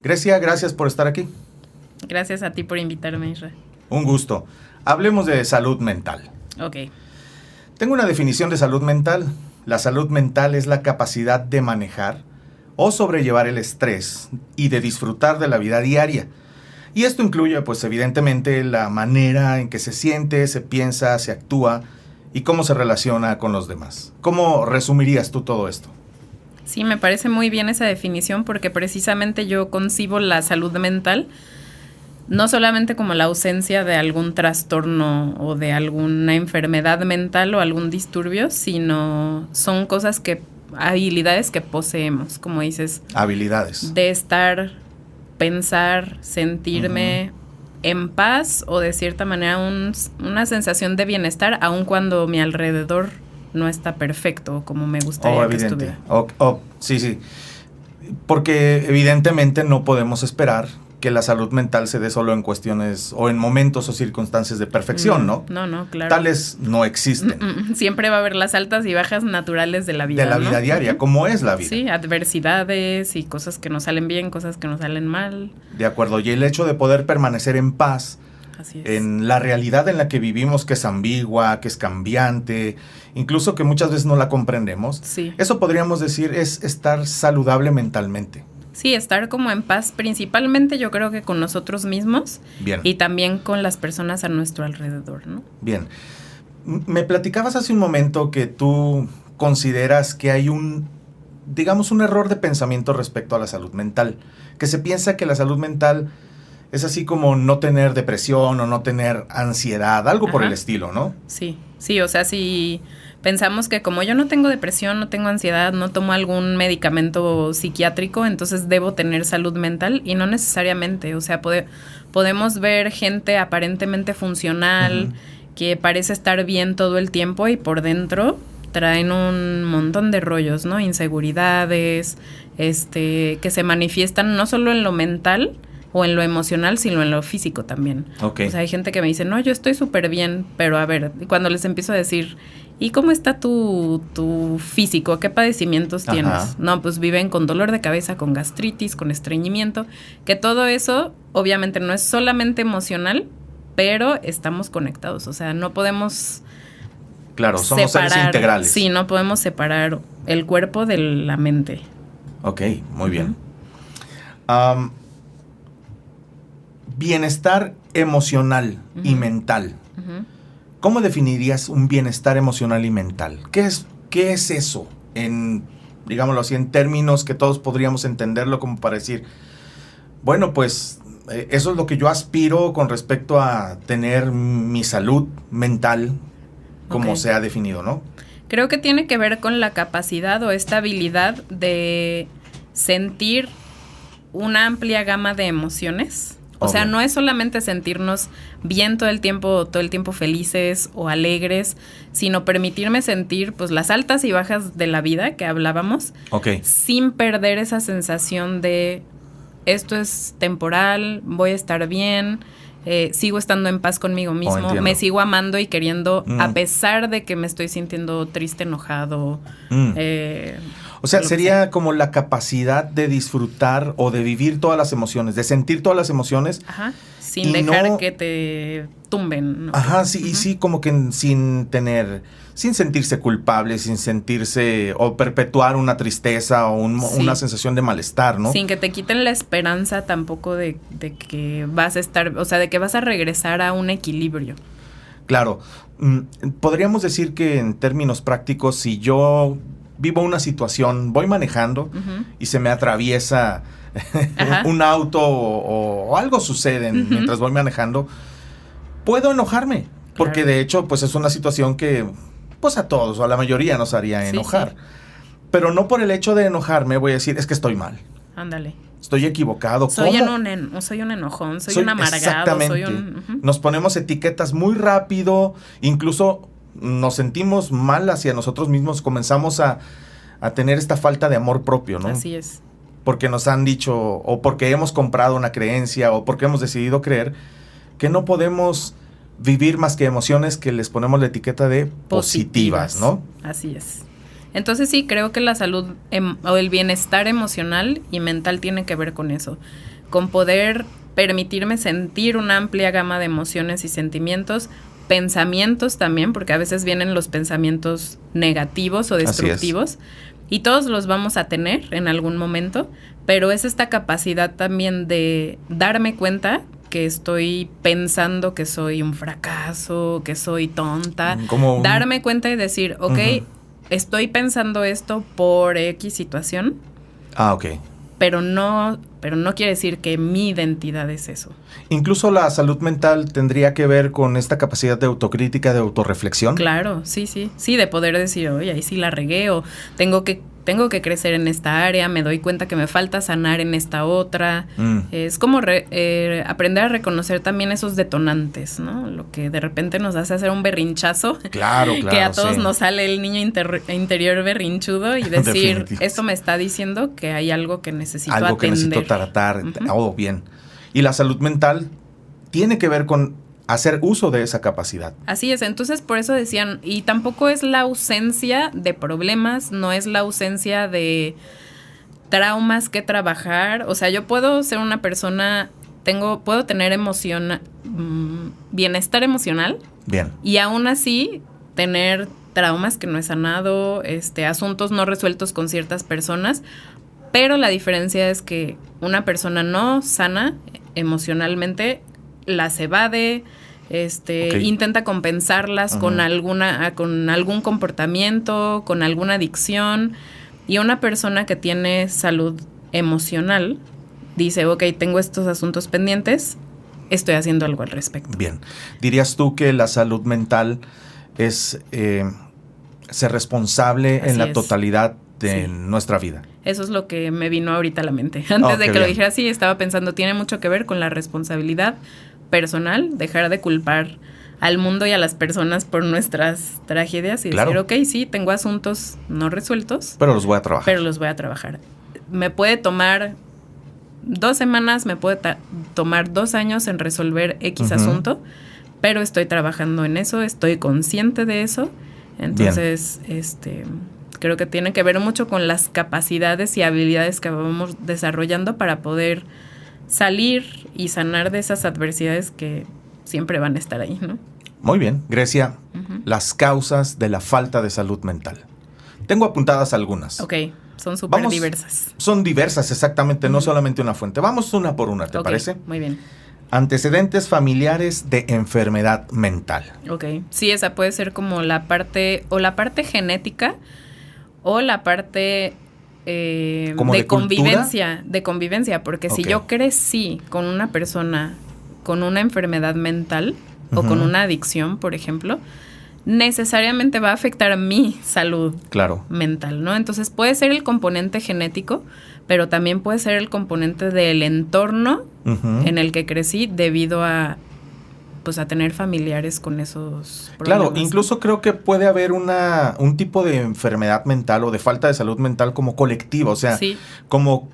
Grecia, gracias por estar aquí. Gracias a ti por invitarme, Israel. Un gusto. Hablemos de salud mental. Ok. Tengo una definición de salud mental. La salud mental es la capacidad de manejar o sobrellevar el estrés y de disfrutar de la vida diaria. Y esto incluye, pues evidentemente, la manera en que se siente, se piensa, se actúa y cómo se relaciona con los demás. ¿Cómo resumirías tú todo esto? Sí, me parece muy bien esa definición porque precisamente yo concibo la salud mental no solamente como la ausencia de algún trastorno o de alguna enfermedad mental o algún disturbio, sino son habilidades que poseemos, como dices. Habilidades. De estar, pensar, sentirme en paz o de cierta manera una sensación de bienestar, aun cuando mi alrededor no está perfecto como me gustaría que estuviera. Sí. Porque evidentemente no podemos esperar que la salud mental se dé solo en cuestiones o en momentos o circunstancias de perfección, ¿no? No, claro. Tales no existen. Siempre va a haber las altas y bajas naturales de la vida, de la vida diaria, como es la vida. Sí, adversidades y cosas que nos salen bien, cosas que nos salen mal. De acuerdo, y el hecho de poder permanecer en paz en la realidad en la que vivimos, que es ambigua, que es cambiante, incluso que muchas veces no la comprendemos, sí. Eso podríamos decir es estar saludable mentalmente. Sí, estar como en paz, principalmente yo creo que con nosotros mismos. Bien. Y también con las personas a nuestro alrededor, ¿no? Bien. Me platicabas hace un momento que tú consideras que hay un error de pensamiento respecto a la salud mental, que se piensa que la salud mental es así como no tener depresión o no tener ansiedad, algo por el estilo, ¿no? Sí, o sea, si pensamos que como yo no tengo depresión, no tengo ansiedad, no tomo algún medicamento psiquiátrico, entonces debo tener salud mental, y no necesariamente. O sea, podemos ver gente aparentemente funcional, que parece estar bien todo el tiempo y por dentro traen un montón de rollos, ¿no? Inseguridades, que se manifiestan no solo en lo mental o en lo emocional, sino en lo físico también. Okay. O sea, hay gente que me dice, no, yo estoy súper bien, pero a ver, cuando les empiezo a decir, ¿y cómo está tu físico? ¿Qué padecimientos tienes? No, pues viven con dolor de cabeza, con gastritis, con estreñimiento, que todo eso obviamente no es solamente emocional, pero estamos conectados. O sea, no podemos somos seres integrales. Sí, no podemos separar el cuerpo de la mente. Ok, muy bien. Bienestar emocional y mental. ¿Cómo definirías un bienestar emocional y mental? ¿Qué es eso? Digámoslo así, en términos que todos podríamos entenderlo, como para decir, bueno, pues eso es lo que yo aspiro con respecto a tener mi salud mental, como se ha definido, ¿no? Creo que tiene que ver con la capacidad o esta habilidad de sentir una amplia gama de emociones. O sea, no es solamente sentirnos bien todo el tiempo felices o alegres, sino permitirme sentir pues las altas y bajas de la vida que hablábamos, sin perder esa sensación de esto es temporal, voy a estar bien, sigo estando en paz conmigo mismo, me sigo amando y queriendo a pesar de que me estoy sintiendo triste, enojado. O sea, sería como la capacidad de disfrutar o de vivir todas las emociones, de sentir todas las emociones. Sin dejar que te tumben, ¿no? Y sí, como que sin sentirse culpable, sin sentirse o perpetuar una tristeza o una sensación de malestar, ¿no? Sin que te quiten la esperanza tampoco de que vas a estar, o sea, de que vas a regresar a un equilibrio. Claro. Podríamos decir que en términos prácticos, si yo vivo una situación, voy manejando y se me atraviesa un auto o algo sucede mientras voy manejando, puedo enojarme, porque de hecho pues es una situación que pues a todos o a la mayoría nos haría enojar. Sí. Pero no por el hecho de enojarme voy a decir, es que estoy mal. Ándale. Estoy equivocado. Soy un enojón, soy un amargado. Exactamente. Nos ponemos etiquetas muy rápido, incluso nos sentimos mal hacia nosotros mismos, comenzamos a tener esta falta de amor propio, ¿no? Así es. Porque nos han dicho, o porque hemos comprado una creencia, o porque hemos decidido creer que no podemos vivir más que emociones que les ponemos la etiqueta de positivas, ¿no? Así es. Entonces sí, creo que la salud o el bienestar emocional y mental tiene que ver con eso, con poder permitirme sentir una amplia gama de emociones y sentimientos, pensamientos también, porque a veces vienen los pensamientos negativos o destructivos, y todos los vamos a tener en algún momento, pero es esta capacidad también de darme cuenta que estoy pensando que soy un fracaso, que soy tonta, darme cuenta y decir, ok, estoy pensando esto por X situación. Ok. Pero no quiere decir que mi identidad es eso. Incluso la salud mental tendría que ver con esta capacidad de autocrítica, de autorreflexión. Claro, sí, de poder decir, oye, ahí sí la regué, o tengo que crecer en esta área, me doy cuenta que me falta sanar en esta otra. Es como aprender a reconocer también esos detonantes, ¿no? Lo que de repente nos hace hacer un berrinchazo. Claro, que a todos nos sale el niño interior berrinchudo y decir, esto me está diciendo que hay algo que necesito atender. Algo que necesito tratar. Bien. Y la salud mental tiene que ver con hacer uso de esa capacidad. Así es, entonces por eso decían, y tampoco es la ausencia de problemas, no es la ausencia de traumas que trabajar. O sea, yo puedo ser una persona, puedo tener bienestar emocional. Bien. Y aún así tener traumas que no he sanado, asuntos no resueltos con ciertas personas, pero la diferencia es que una persona no sana emocionalmente las evade, intenta compensarlas con algún comportamiento, con alguna adicción, y una persona que tiene salud emocional dice, ok, tengo estos asuntos pendientes, estoy haciendo algo al respecto. Bien. ¿Dirías tú que la salud mental es ser responsable en la totalidad de nuestra vida? Eso es lo que me vino ahorita a la mente. Antes de que lo dijera así, estaba pensando, tiene mucho que ver con la responsabilidad personal, dejar de culpar al mundo y a las personas por nuestras tragedias y decir, ok, sí, tengo asuntos no resueltos. Pero los voy a trabajar. Me puede tomar 2 semanas, me puede tomar 2 años en resolver X asunto, pero estoy trabajando en eso, estoy consciente de eso. Entonces, creo que tiene que ver mucho con las capacidades y habilidades que vamos desarrollando para poder salir y sanar de esas adversidades que siempre van a estar ahí, ¿no? Muy bien, Grecia, las causas de la falta de salud mental. Tengo apuntadas algunas. Ok, son súper diversas. Son diversas, exactamente, no solamente una fuente. Vamos una por una, ¿te parece? Muy bien. Antecedentes familiares de enfermedad mental. Ok, sí, esa puede ser como la parte genética o la parte de convivencia, porque si yo crecí con una persona con una enfermedad mental o con una adicción, por ejemplo, necesariamente va a afectar mi salud mental, ¿no? Entonces puede ser el componente genético, pero también puede ser el componente del entorno en el que crecí debido a tener familiares con esos problemas. Claro, incluso creo que puede haber un tipo de enfermedad mental o de falta de salud mental como colectiva, o sea, como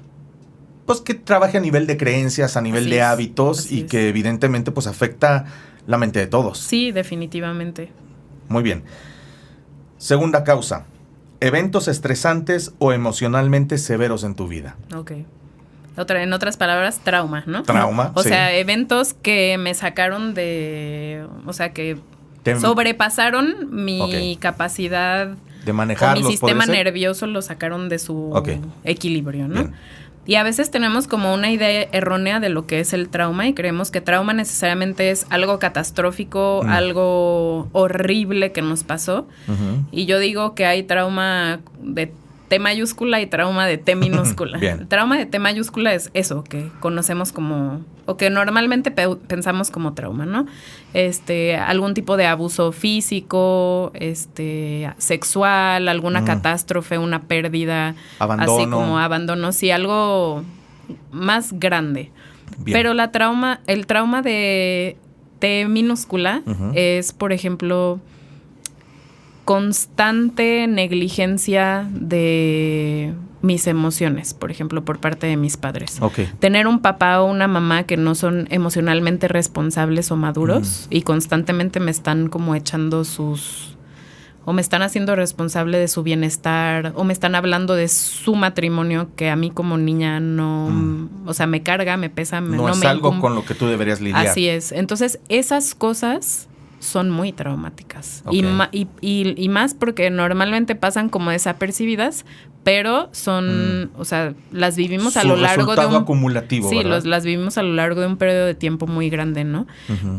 que trabaje a nivel de creencias, a nivel de hábitos y que evidentemente afecta la mente de todos. Sí, definitivamente. Muy bien. Segunda causa, eventos estresantes o emocionalmente severos en tu vida. Ok. En otras palabras, trauma, ¿no? Trauma, O sea, eventos que me sacaron que sobrepasaron mi capacidad de manejarlos. O mi sistema nervioso lo sacaron de su equilibrio, ¿no? Bien. Y a veces tenemos como una idea errónea de lo que es el trauma y creemos que trauma necesariamente es algo catastrófico, algo horrible que nos pasó. Y yo digo que hay trauma de T mayúscula y trauma de T minúscula. El trauma de T mayúscula es eso que conocemos como, o que normalmente pensamos como trauma, ¿no? Algún tipo de abuso físico, sexual, alguna catástrofe, una pérdida, abandono. Así como abandono, sí, algo más grande. Pero el trauma de T minúscula es, por ejemplo, constante negligencia de mis emociones, por ejemplo, por parte de mis padres. Tener un papá o una mamá que no son emocionalmente responsables o maduros y constantemente me están como echando o me están haciendo responsable de su bienestar, o me están hablando de su matrimonio que a mí como niña no, o sea, me carga, me pesa. No es algo con lo que tú deberías lidiar. Así es. Entonces, esas cosas son muy traumáticas. Okay. Y más porque normalmente pasan como desapercibidas, pero son, o sea, las vivimos a lo largo de un acumulativo, sí, ¿verdad? las vivimos a lo largo de un periodo de tiempo muy grande, ¿no?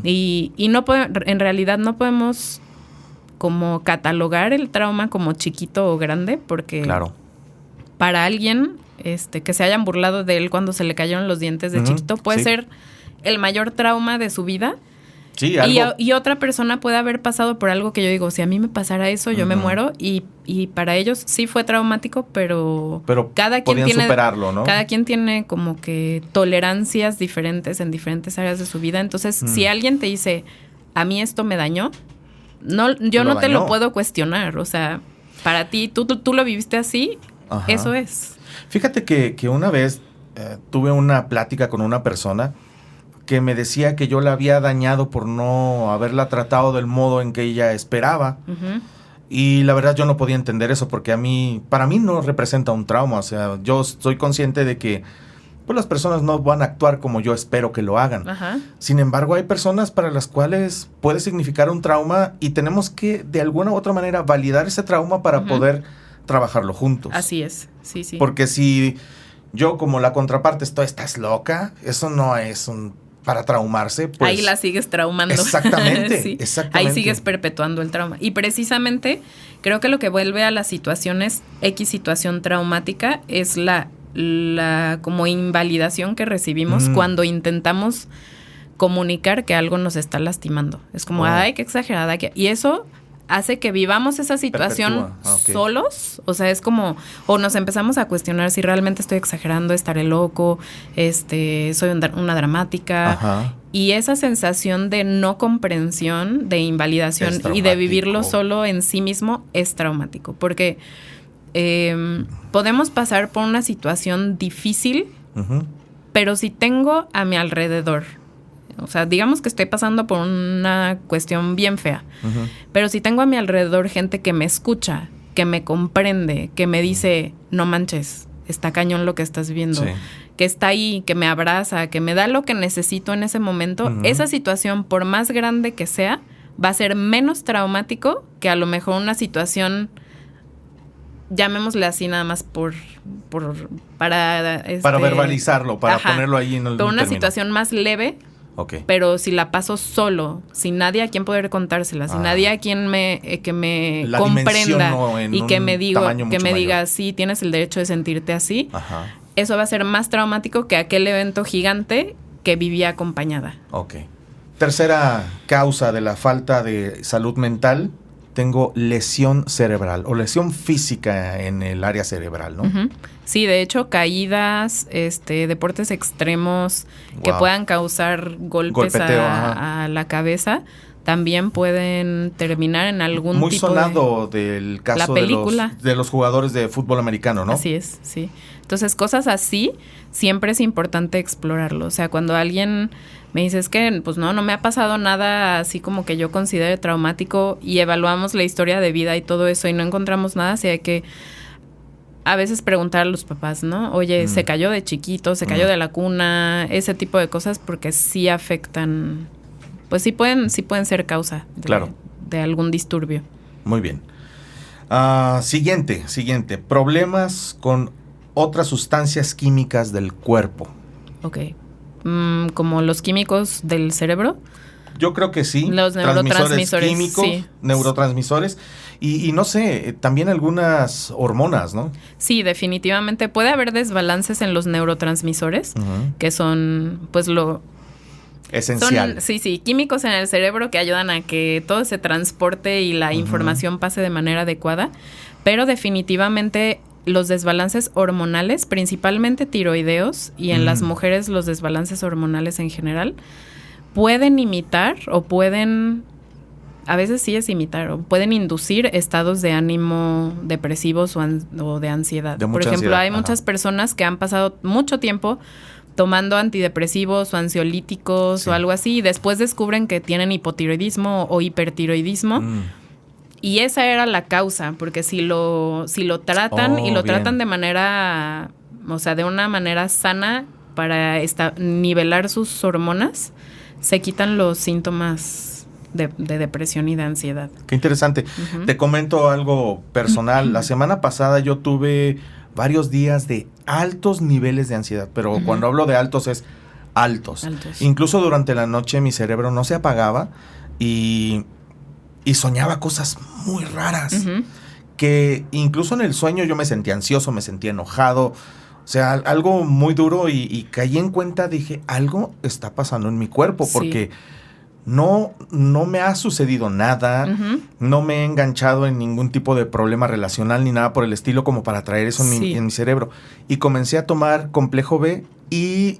Y no en realidad no podemos como catalogar el trauma como chiquito o grande, porque claro, para alguien que se hayan burlado de él cuando se le cayeron los dientes de chiquito puede ser el mayor trauma de su vida. Sí, algo. Y otra persona puede haber pasado por algo que yo digo, si a mí me pasara eso, yo me muero. Y para ellos sí fue traumático, pero cada quien tiene superarlo, ¿no? Cada quien tiene como que tolerancias diferentes en diferentes áreas de su vida. Entonces, si alguien te dice, a mí esto me dañó, yo no te lo puedo cuestionar. O sea, para ti, tú lo viviste así, eso es. Fíjate que una vez tuve una plática con una persona que me decía que yo la había dañado por no haberla tratado del modo en que ella esperaba. Y la verdad yo no podía entender eso porque para mí no representa un trauma. O sea, yo estoy consciente de que pues, las personas no van a actuar como yo espero que lo hagan. Sin embargo, hay personas para las cuales puede significar un trauma y tenemos que de alguna u otra manera validar ese trauma para poder trabajarlo juntos. Así es, sí. Porque si yo como la contraparte estás loca, eso no es para traumarse, pues... Ahí la sigues traumando. Exactamente, sí. exactamente. Ahí sigues perpetuando el trauma. Y precisamente creo que lo que vuelve a las situaciones, X situación traumática, es la como invalidación que recibimos cuando intentamos comunicar que algo nos está lastimando. Es como, ay, qué exagerada. Y eso hace que vivamos esa situación solos. O sea, es como, o nos empezamos a cuestionar si realmente estoy exagerando, estaré loco, soy una dramática. Y esa sensación de no comprensión, de invalidación y de vivirlo solo en sí mismo es traumático. Porque podemos pasar por una situación difícil, pero si tengo a mi alrededor, o sea, digamos que estoy pasando por una cuestión bien fea, pero si tengo a mi alrededor gente que me escucha, que me comprende, que me dice, no manches, está cañón lo que estás viviendo, que está ahí, que me abraza, que me da lo que necesito en ese momento, esa situación, por más grande que sea, va a ser menos traumático que a lo mejor una situación, llamémosle así nada más para verbalizarlo, para ponerlo ahí en el pero una término. Situación más leve. Pero si la paso solo, sin nadie a quien poder contársela, sin nadie a quien que me comprenda y que me diga, sí, tienes el derecho de sentirte así, eso va a ser más traumático que aquel evento gigante que vivía acompañada. Tercera causa de la falta de salud mental, tengo lesión cerebral o lesión física en el área cerebral, ¿no? Sí, de hecho, caídas, deportes extremos que puedan causar golpes a la cabeza, también pueden terminar en algún muy tipo sonado del caso de los jugadores de fútbol americano, ¿no? Así es, sí. Entonces, cosas así siempre es importante explorarlo. O sea, cuando alguien me dice, es que pues no me ha pasado nada así como que yo considere traumático, y evaluamos la historia de vida y todo eso y no encontramos nada, así hay que a veces preguntar a los papás, ¿no? Oye, se cayó de chiquito, se cayó de la cuna, ese tipo de cosas, porque sí afectan, pues sí pueden ser causa de algún disturbio. Muy bien. Siguiente. Problemas con otras sustancias químicas del cuerpo. Como los químicos del cerebro. Yo creo que sí. Los neurotransmisores químicos, neurotransmisores. Y no sé, también algunas hormonas, ¿no? Sí, definitivamente. Puede haber desbalances en los neurotransmisores, que son, pues, lo esencial. Sí, químicos en el cerebro que ayudan a que todo se transporte y la información pase de manera adecuada. Pero definitivamente los desbalances hormonales, principalmente tiroideos, y en las mujeres los desbalances hormonales en general, pueden imitar o pueden, a veces sí es imitar, o pueden inducir estados de ánimo depresivos o de ansiedad. Por ejemplo, hay muchas personas que han pasado mucho tiempo tomando antidepresivos o ansiolíticos o algo así, y después descubren que tienen hipotiroidismo o hipertiroidismo, Y esa era la causa, porque si lo tratan y lo bien. tratan de manera, o sea, de una manera sana para nivelar sus hormonas, se quitan los síntomas de depresión y de ansiedad. Qué interesante. Uh-huh. Te comento algo personal. Uh-huh. La semana pasada yo tuve varios días de altos niveles de ansiedad, pero uh-huh. cuando hablo de altos es altos. Incluso durante la noche mi cerebro no se apagaba y soñaba cosas muy raras, uh-huh. que incluso en el sueño yo me sentía ansioso, me sentía enojado, o sea, algo muy duro y caí en cuenta, dije, algo está pasando en mi cuerpo, sí. porque no me ha sucedido nada, uh-huh. no me he enganchado en ningún tipo de problema relacional ni nada por el estilo como para traer eso en mi cerebro. Y comencé a tomar complejo B y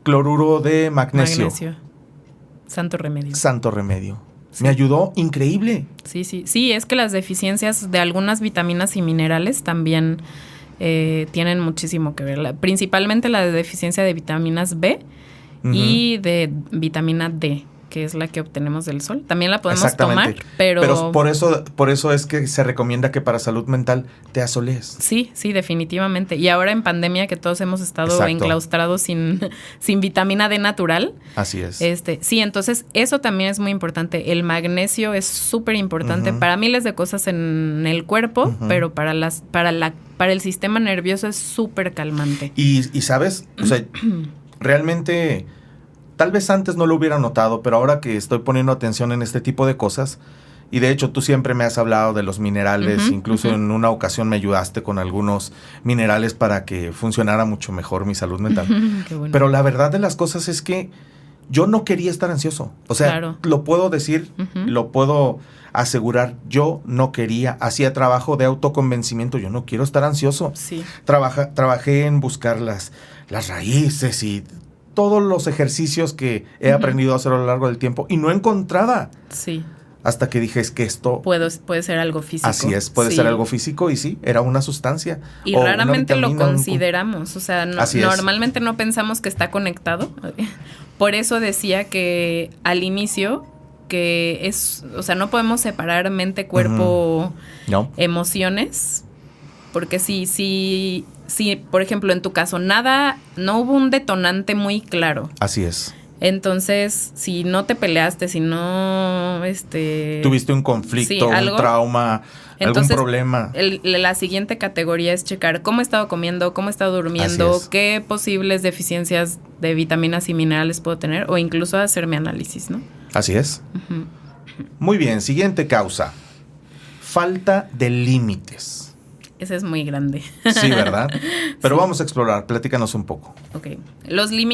cloruro de magnesio. Santo remedio. Santo remedio. Sí. Me ayudó increíble. Sí, es que las deficiencias de algunas vitaminas y minerales también tienen muchísimo que ver. Principalmente la deficiencia de vitaminas B uh-huh. y de vitamina D, que es la que obtenemos del sol. También la podemos tomar, pero por eso es que se recomienda que para salud mental te asolees. Sí, definitivamente. Y ahora en pandemia que todos hemos estado Exacto. enclaustrados sin vitamina D natural. Así es. Sí, entonces eso también es muy importante. El magnesio es súper importante uh-huh. para miles de cosas en el cuerpo, uh-huh. pero para el sistema nervioso es súper calmante. Y sabes, o sea, realmente tal vez antes no lo hubiera notado, pero ahora que estoy poniendo atención en este tipo de cosas, y de hecho tú siempre me has hablado de los minerales, uh-huh, incluso uh-huh. en una ocasión me ayudaste con algunos minerales para que funcionara mucho mejor mi salud mental. Qué bueno. Pero la verdad de las cosas es que yo no quería estar ansioso. O sea, claro. lo puedo decir, uh-huh. lo puedo asegurar, yo no quería, hacía trabajo de autoconvencimiento, yo no quiero estar ansioso. Sí. Trabajé en buscar las raíces y todos los ejercicios que he uh-huh. aprendido a hacer a lo largo del tiempo y no encontraba. Sí. Hasta que dije, es que esto puede ser algo físico. Así es, puede ser algo físico y sí, era una sustancia. Y raramente lo consideramos, o sea, normalmente no pensamos que está conectado. Por eso decía que al inicio que o sea, no podemos separar mente, cuerpo, uh-huh. no. emociones, porque si, por ejemplo, en tu caso, no hubo un detonante muy claro. Así es. Entonces, si no te peleaste, si no, tuviste un conflicto, un trauma, algún problema. La siguiente categoría es checar cómo he estado comiendo, cómo he estado durmiendo, qué posibles deficiencias de vitaminas y minerales puedo tener, o incluso hacerme análisis, ¿no? Así es. Uh-huh. Muy bien, siguiente causa. Falta de límites. Ese es muy grande. Sí, ¿verdad? Pero sí. Vamos a explorar, platícanos un poco. Ok.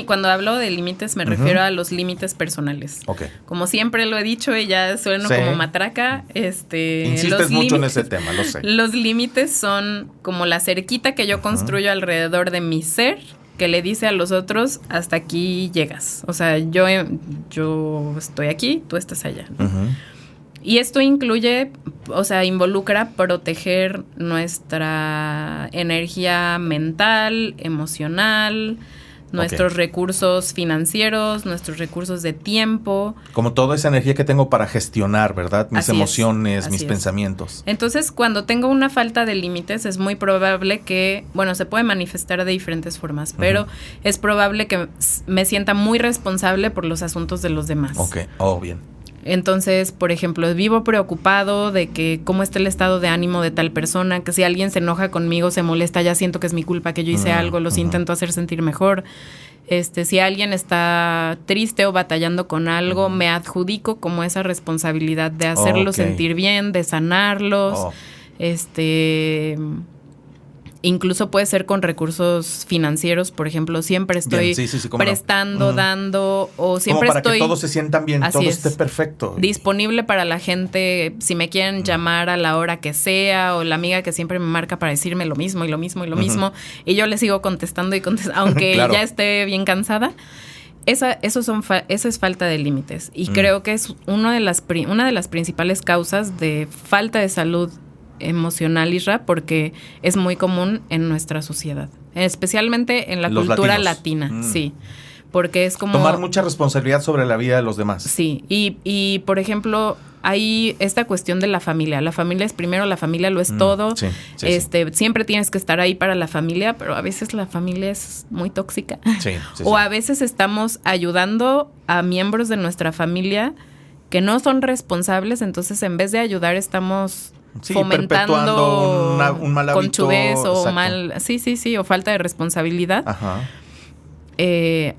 Cuando hablo de límites me refiero a los límites personales. Ok. Como siempre lo he dicho y ya sueno como matraca. Insistes mucho en ese tema, lo sé. Los límites son como la cerquita que yo construyo alrededor de mi ser, que le dice a los otros, hasta aquí llegas. O sea, yo estoy aquí, tú estás allá, ¿no? Uh-huh. Y esto involucra proteger nuestra energía mental, emocional, nuestros recursos financieros, nuestros recursos de tiempo. Como toda esa energía que tengo para gestionar, ¿verdad? Mis emociones, mis pensamientos. Entonces, cuando tengo una falta de límites, es muy probable que, se puede manifestar de diferentes formas, pero es probable que me sienta muy responsable por los asuntos de los demás. Ok, bien. Entonces, por ejemplo, vivo preocupado de que cómo está el estado de ánimo de tal persona, que si alguien se enoja conmigo, se molesta, ya siento que es mi culpa, que yo hice algo, los intento hacer sentir mejor. Si alguien está triste o batallando con algo, me adjudico como esa responsabilidad de hacerlo sentir bien, de sanarlos. Incluso puede ser con recursos financieros, por ejemplo, siempre estoy prestando, dando, o siempre como para estoy... que todos se sientan bien, todo esté perfecto. Disponible para la gente, si me quieren llamar a la hora que sea, o la amiga que siempre me marca para decirme lo mismo, y yo le sigo contestando aunque claro. ya esté bien cansada. Esa es falta de límites, y creo que es una de las principales causas de falta de salud emocional, Isra, porque es muy común en nuestra sociedad, especialmente en la cultura latina, sí, porque es como... Tomar mucha responsabilidad sobre la vida de los demás. Sí, y por ejemplo, hay esta cuestión de la familia. La familia es primero, la familia lo es todo. Sí. Siempre tienes que estar ahí para la familia, pero a veces la familia es muy tóxica. Sí, o a veces estamos ayudando a miembros de nuestra familia que no son responsables, entonces en vez de ayudar estamos fomentando un mal hábito, conchudez o exacto. o falta de responsabilidad. Ajá.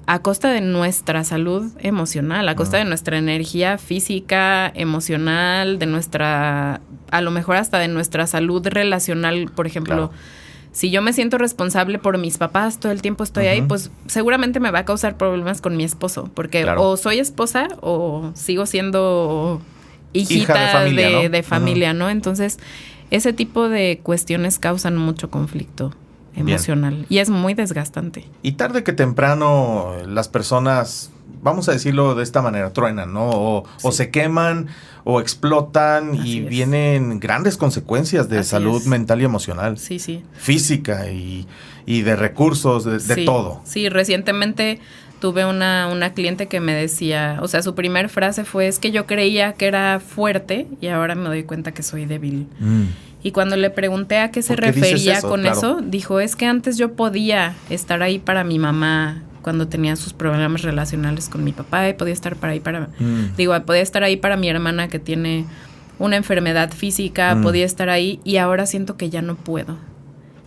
A costa de nuestra salud emocional, a costa de nuestra energía física, emocional, de nuestra, a lo mejor hasta de nuestra salud relacional. Por ejemplo, si yo me siento responsable por mis papás, todo el tiempo estoy ahí, pues seguramente me va a causar problemas con mi esposo, porque o soy esposa o sigo siendo hijita de familia, ¿no? Entonces, ese tipo de cuestiones causan mucho conflicto emocional. Bien. Y es muy desgastante. Y tarde que temprano las personas, vamos a decirlo de esta manera, truenan, ¿no? O se queman o explotan. Así y vienen grandes consecuencias de salud mental y emocional. Sí. Física y de recursos, de todo. Sí, recientemente tuve una cliente que me decía, o sea, su primer frase fue, es que yo creía que era fuerte y ahora me doy cuenta que soy débil. Y cuando le pregunté a qué se refería con eso, dijo, es que antes yo podía estar ahí para mi mamá cuando tenía sus problemas relacionales con mi papá, y podía estar podía estar ahí para mi hermana que tiene una enfermedad física, podía estar ahí y ahora siento que ya no puedo.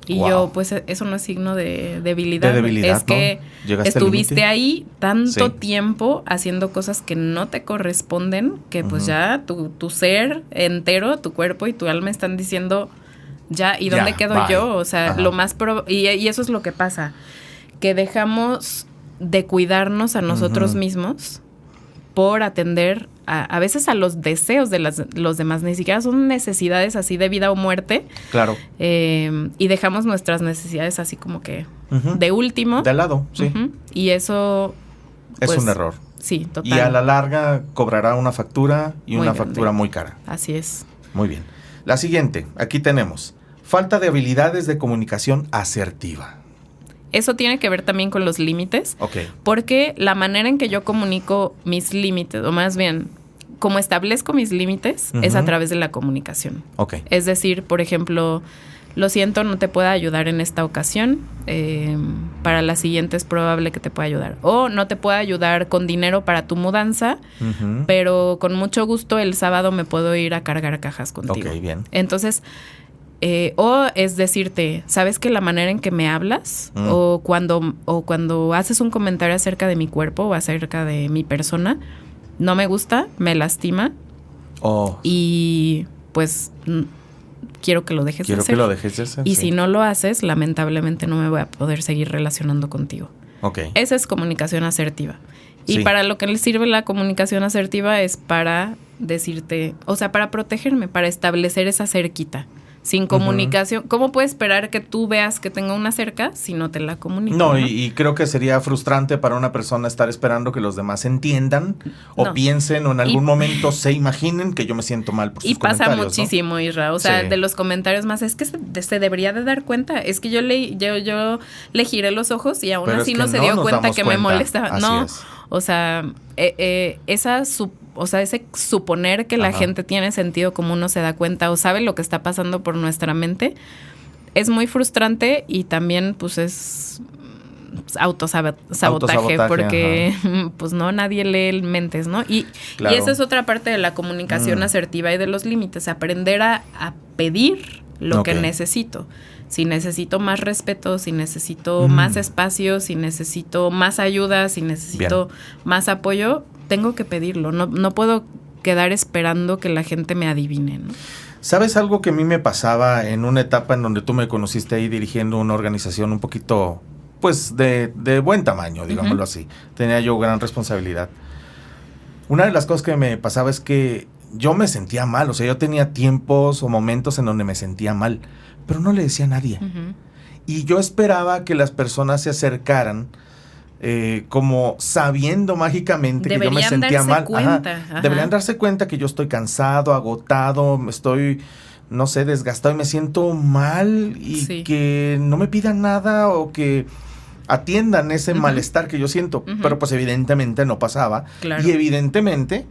Y yo, pues eso no es signo de debilidad. Es que estuviste ahí tanto tiempo haciendo cosas que no te corresponden, que pues ya tu ser entero, tu cuerpo y tu alma están diciendo, ya, ¿y dónde quedo yo? O sea, lo más y eso es lo que pasa, que dejamos de cuidarnos a nosotros mismos por atender a veces a los deseos de los demás. Ni siquiera son necesidades así de vida o muerte. Claro. Y dejamos nuestras necesidades así como que de último. De lado, sí. Y eso es un error. Sí, total. Y a la larga cobrará una factura y muy una grande. Factura muy cara. Así es. Muy bien. La siguiente, aquí tenemos. Falta de habilidades de comunicación asertiva. Eso tiene que ver también con los límites. Porque la manera en que yo comunico mis límites, o más bien, como establezco mis límites, es a través de la comunicación. Es decir, por ejemplo, lo siento, no te puedo ayudar en esta ocasión. Para la siguiente es probable que te pueda ayudar. O no te puedo ayudar con dinero para tu mudanza, pero con mucho gusto el sábado me puedo ir a cargar cajas contigo. Bien. Entonces, o es decirte, ¿sabes que la manera en que me hablas o cuando haces un comentario acerca de mi cuerpo o acerca de mi persona, no me gusta, me lastima y pues quiero que lo dejes de hacer. Y si no lo haces, lamentablemente no me voy a poder seguir relacionando contigo. Esa es comunicación asertiva. Y para lo que le sirve la comunicación asertiva es para decirte, o sea, para protegerme, para establecer esa cerquita. Sin comunicación, ¿cómo puedes esperar que tú veas que tenga una cerca si no te la comunico? No, y creo que sería frustrante para una persona estar esperando que los demás entiendan o piensen o en algún momento se imaginen que yo me siento mal por sus comentarios. Y pasa muchísimo, Isra. O sea, de los comentarios más, es que se debería de dar cuenta. Es que yo le giré los ojos y aún así no se dio cuenta que me molestaba. No, o sea, ese suponer que la gente tiene sentido común no se da cuenta o sabe lo que está pasando por nuestra mente es muy frustrante y también pues es autosabotaje porque pues no, nadie lee mentes, ¿no? Y esa es otra parte de la comunicación asertiva y de los límites, aprender a pedir lo que necesito. Si necesito más respeto, si necesito más espacio, si necesito más ayuda, si necesito más apoyo, tengo que pedirlo. No puedo quedar esperando que la gente me adivine, ¿no? ¿Sabes algo que a mí me pasaba en una etapa en donde tú me conociste ahí dirigiendo una organización un poquito, pues, de buen tamaño, digámoslo así? Tenía yo gran responsabilidad. Una de las cosas que me pasaba es que yo me sentía mal. O sea, yo tenía tiempos o momentos en donde me sentía mal, pero no le decía a nadie. Y yo esperaba que las personas se acercaran como sabiendo mágicamente que yo me sentía mal. Deberían darse cuenta que yo estoy cansado, agotado, estoy, no sé, desgastado y me siento mal y que no me pidan nada o que atiendan ese malestar que yo siento. Pero pues evidentemente no pasaba. Y evidentemente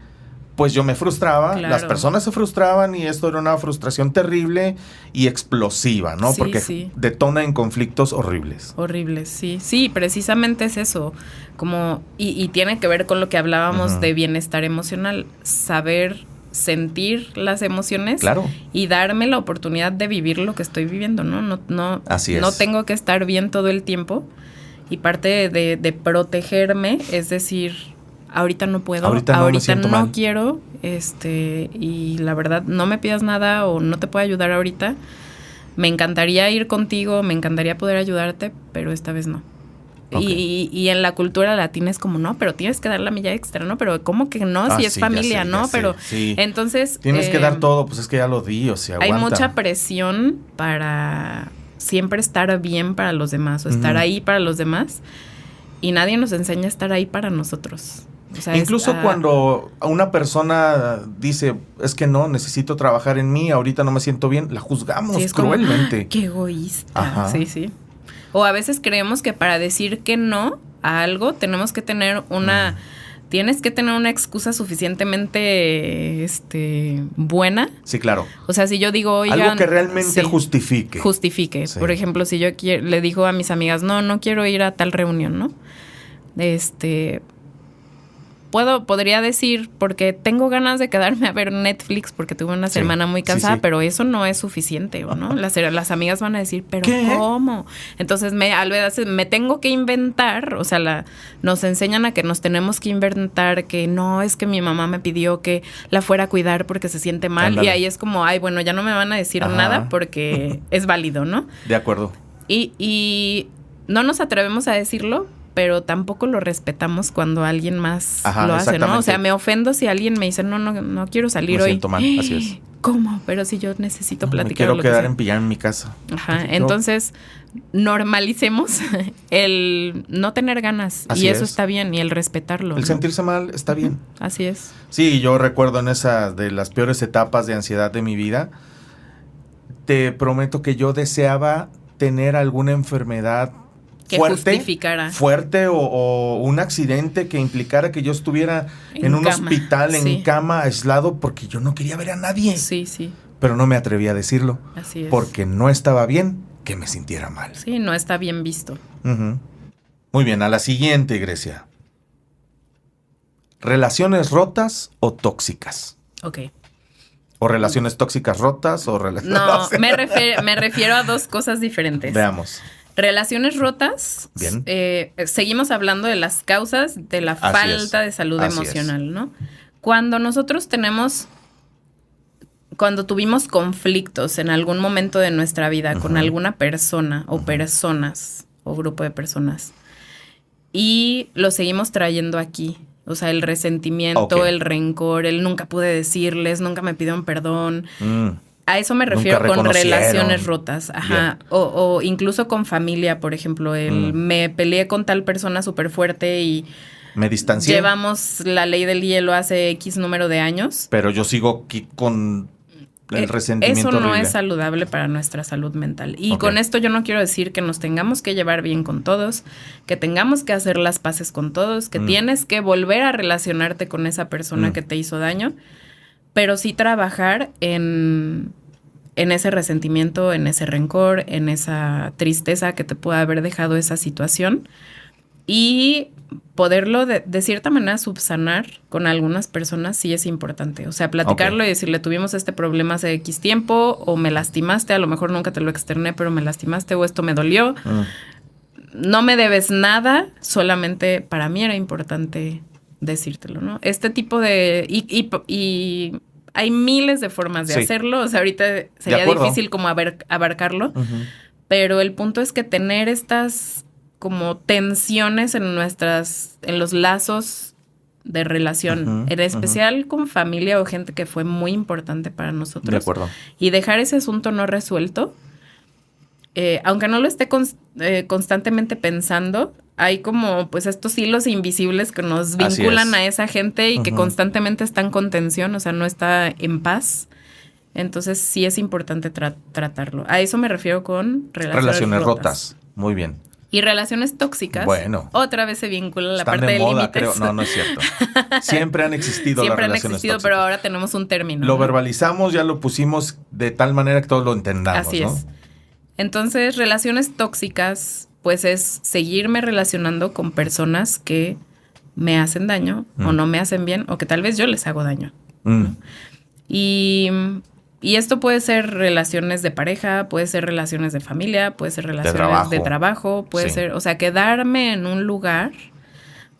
pues yo me frustraba, Claro. las personas se frustraban y esto era una frustración terrible y explosiva, ¿no? Sí, Porque sí. detona en conflictos horribles. Horribles, sí. Sí, precisamente es eso. Como, y tiene que ver con lo que hablábamos de bienestar emocional. Saber sentir las emociones. Claro. Y darme la oportunidad de vivir lo que estoy viviendo, ¿no? Así es. No tengo que estar bien todo el tiempo. Y parte de protegerme es decir, ahorita no puedo, ahorita no quiero, y la verdad no me pidas nada o no te puedo ayudar ahorita. Me encantaría ir contigo, me encantaría poder ayudarte, pero esta vez no. Okay. Y en la cultura latina es como, no, pero tienes que dar la milla extra, ¿no? Pero ¿cómo que no? Si es familia, sé, ¿no? Pero sí. Entonces... Tienes que dar todo, pues es que ya lo di, o sea, aguanta. Hay mucha presión para siempre estar bien para los demás o estar ahí para los demás y nadie nos enseña a estar ahí para nosotros. O sea, incluso cuando una persona dice, es que no, necesito trabajar en mí, ahorita no me siento bien, la juzgamos cruelmente. Como, ¡qué egoísta! Ajá. Sí, sí. O a veces creemos que para decir que no a algo tenemos que tener una... Tienes que tener una excusa suficientemente buena. Sí, claro. O sea, si yo digo, oigan... Algo que realmente justifique. Justifique. Sí. Por ejemplo, si yo le digo a mis amigas, no quiero ir a tal reunión, ¿no? Podría decir, porque tengo ganas de quedarme a ver Netflix porque tuve una semana muy cansada, pero eso no es suficiente, ¿no? Las amigas van a decir, ¿pero qué? ¿Cómo? Entonces, me tengo que inventar, o sea, nos enseñan a que nos tenemos que inventar que no, es que mi mamá me pidió que la fuera a cuidar porque se siente mal. Ándale. Y ahí es como, ay, bueno, ya no me van a decir nada porque es válido, ¿no? De acuerdo. Y no nos atrevemos a decirlo, pero tampoco lo respetamos cuando alguien más lo hace, ¿no? O sea, me ofendo si alguien me dice, no quiero salir hoy. Me siento mal, así es. ¿Cómo? Pero si yo necesito platicar. Me quiero quedar en pijama en mi casa. Ajá, entonces normalicemos el no tener ganas. Así y eso está bien, y el respetarlo. El sentirse mal está bien. Así es. Sí, yo recuerdo en esa de las peores etapas de ansiedad de mi vida, te prometo que yo deseaba tener alguna enfermedad que justificara. Fuerte o un accidente que implicara que yo estuviera en un hospital, en cama, aislado, porque yo no quería ver a nadie. Sí, sí. Pero no me atreví a decirlo. Así es. Porque no estaba bien que me sintiera mal. Sí, no está bien visto. Muy bien, a la siguiente, Grecia. ¿Relaciones rotas o tóxicas? Ok. ¿O relaciones tóxicas rotas o relaciones... No, me refiero a dos cosas diferentes. Veamos. Relaciones rotas. Bien. Seguimos hablando de las causas de la falta de salud emocional, ¿no? Cuando nosotros cuando tuvimos conflictos en algún momento de nuestra vida con alguna persona o personas o grupo de personas y lo seguimos trayendo aquí, o sea, el resentimiento, el rencor, el nunca pude decirles, nunca me pidieron perdón. A eso me refiero con relaciones rotas. Ajá. O incluso con familia, por ejemplo. Me peleé con tal persona súper fuerte y... Me distancié. Llevamos la ley del hielo hace X número de años. Pero yo sigo aquí con el resentimiento eso no horrible. Es saludable para nuestra salud mental. Y con esto yo no quiero decir que nos tengamos que llevar bien con todos, que tengamos que hacer las paces con todos, que tienes que volver a relacionarte con esa persona que te hizo daño. Pero sí trabajar en ese resentimiento, en ese rencor, en esa tristeza que te puede haber dejado esa situación y poderlo de cierta manera subsanar con algunas personas sí es importante. O sea, platicarlo y decirle, tuvimos este problema hace X tiempo o me lastimaste, a lo mejor nunca te lo externé, pero me lastimaste o esto me dolió. No me debes nada, solamente para mí era importante decírtelo, ¿no? Este tipo de... Y hay miles de formas de hacerlo. O sea, ahorita sería difícil como abarcarlo. Pero el punto es que tener estas como tensiones en los lazos de relación, en especial con familia o gente que fue muy importante para nosotros. De acuerdo. Y dejar ese asunto no resuelto, aunque no lo esté constantemente pensando, hay como pues estos hilos invisibles que nos vinculan a esa gente y que constantemente están con tensión, o sea, no está en paz. Entonces sí es importante tratarlo. A eso me refiero con relaciones rotas. Muy bien. Y relaciones tóxicas, bueno, otra vez se vincula la parte de moda, límites. creo. No es cierto. Siempre han existido las relaciones tóxicas. Pero ahora tenemos un término. Lo verbalizamos, ya lo pusimos de tal manera que todos lo entendamos. Así es. Entonces, relaciones tóxicas, pues es seguirme relacionando con personas que me hacen daño o no me hacen bien o que tal vez yo les hago daño. ¿No? Y esto puede ser relaciones de pareja, puede ser relaciones de familia, puede ser relaciones de trabajo, puede ser, o sea, quedarme en un lugar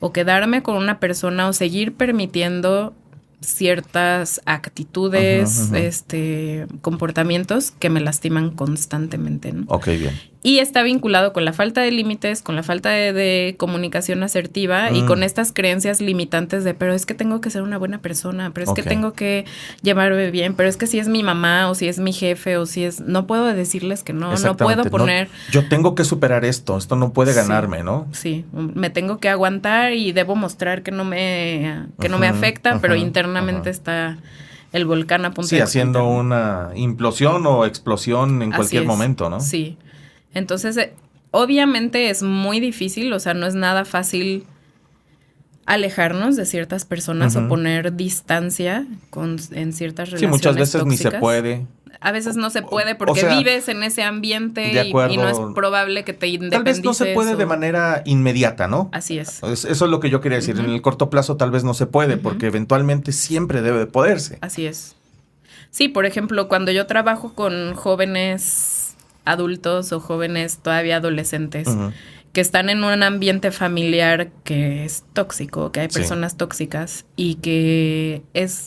o quedarme con una persona o seguir permitiendo ciertas actitudes, comportamientos que me lastiman constantemente, ¿no? Ok, bien. Y está vinculado con la falta de límites, con la falta de comunicación asertiva y con estas creencias limitantes de, pero es que tengo que ser una buena persona, pero es que tengo que llevarme bien, pero es que si es mi mamá o si es mi jefe o si es... No puedo decirles que no puedo poner... No, yo tengo que superar esto no puede ganarme, ¿no? Sí, me tengo que aguantar y debo mostrar que no me afecta, pero internamente está el volcán a punto de haciendo explotar, ¿no? Una implosión o explosión en cualquier momento, ¿no? Sí. Entonces, obviamente es muy difícil, o sea, no es nada fácil alejarnos de ciertas personas o poner distancia en ciertas relaciones. Sí, muchas veces tóxicas. Ni se puede. A veces no se puede porque vives en ese ambiente y no es probable que te independices. Tal vez no se puede de manera inmediata, ¿no? Así es. Eso es lo que yo quería decir. En el corto plazo tal vez no se puede porque eventualmente siempre debe de poderse. Así es. Sí, por ejemplo, cuando yo trabajo con jóvenes adultos o jóvenes todavía adolescentes que están en un ambiente familiar que es tóxico, que hay personas tóxicas y que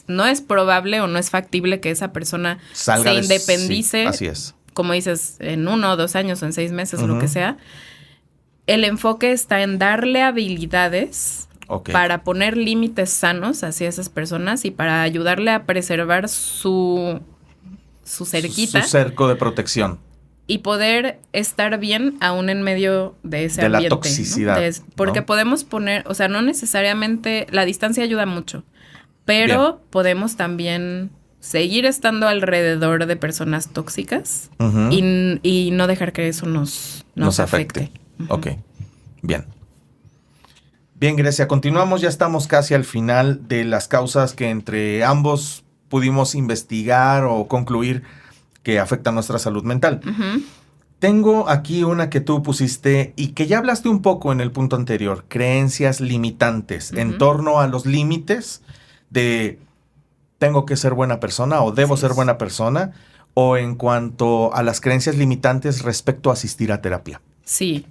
no es probable o no es factible que esa persona se independice. Sí, así es. Como dices, en 1 o 2 años o en 6 meses, lo que sea. El enfoque está en darle habilidades para poner límites sanos hacia esas personas y para ayudarle a preservar su cerquita. Su cerco de protección. Y poder estar bien aún en medio de ese ambiente. De la toxicidad. ¿no? Porque podemos poner, o sea, no necesariamente, la distancia ayuda mucho, pero podemos también seguir estando alrededor de personas tóxicas y no dejar que eso nos afecte. Ok, bien. Bien, Grecia, continuamos, ya estamos casi al final de las causas que entre ambos pudimos investigar o concluir que afecta nuestra salud mental. Tengo aquí una que tú pusiste y que ya hablaste un poco en el punto anterior, creencias limitantes en torno a los límites de tengo que ser buena persona o debo ser buena persona, o en cuanto a las creencias limitantes respecto a asistir a terapia. Sí,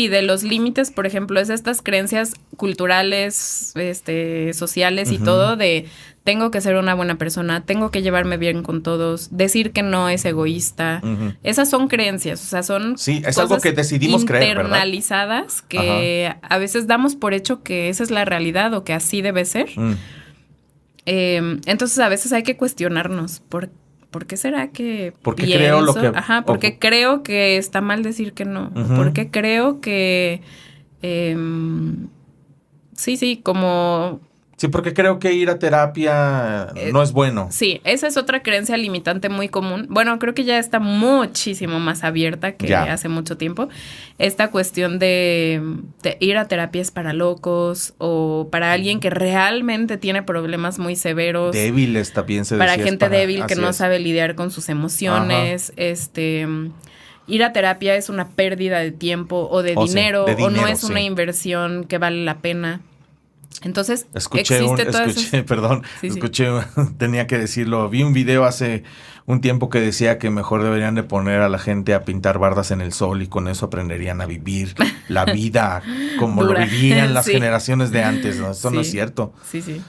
de los límites, por ejemplo, es estas creencias culturales, sociales y todo de tengo que ser una buena persona, tengo que llevarme bien con todos, decir que no es egoísta. Esas son creencias, o sea, son es algo que decidimos creer, ¿verdad? Internalizadas que a veces damos por hecho que esa es la realidad o que así debe ser. Entonces, a veces hay que cuestionarnos ¿por qué será que porque creo lo que... porque creo que está mal decir que no. Porque creo que... como... Sí, porque creo que ir a terapia no es bueno. Sí, esa es otra creencia limitante muy común. Bueno, creo que ya está muchísimo más abierta que hace mucho tiempo. Esta cuestión de ir a terapia es para locos o para alguien que realmente tiene problemas muy severos. Débiles también se decía. Para gente débil que no sabe lidiar con sus emociones. Ir a terapia es una pérdida de tiempo o de dinero o no es una inversión que vale la pena. Entonces, tenía que decirlo. Vi un video hace un tiempo que decía que mejor deberían de poner a la gente a pintar bardas en el sol y con eso aprenderían a vivir la vida como lo vivían las generaciones de antes, ¿no? Eso no es cierto. Sí.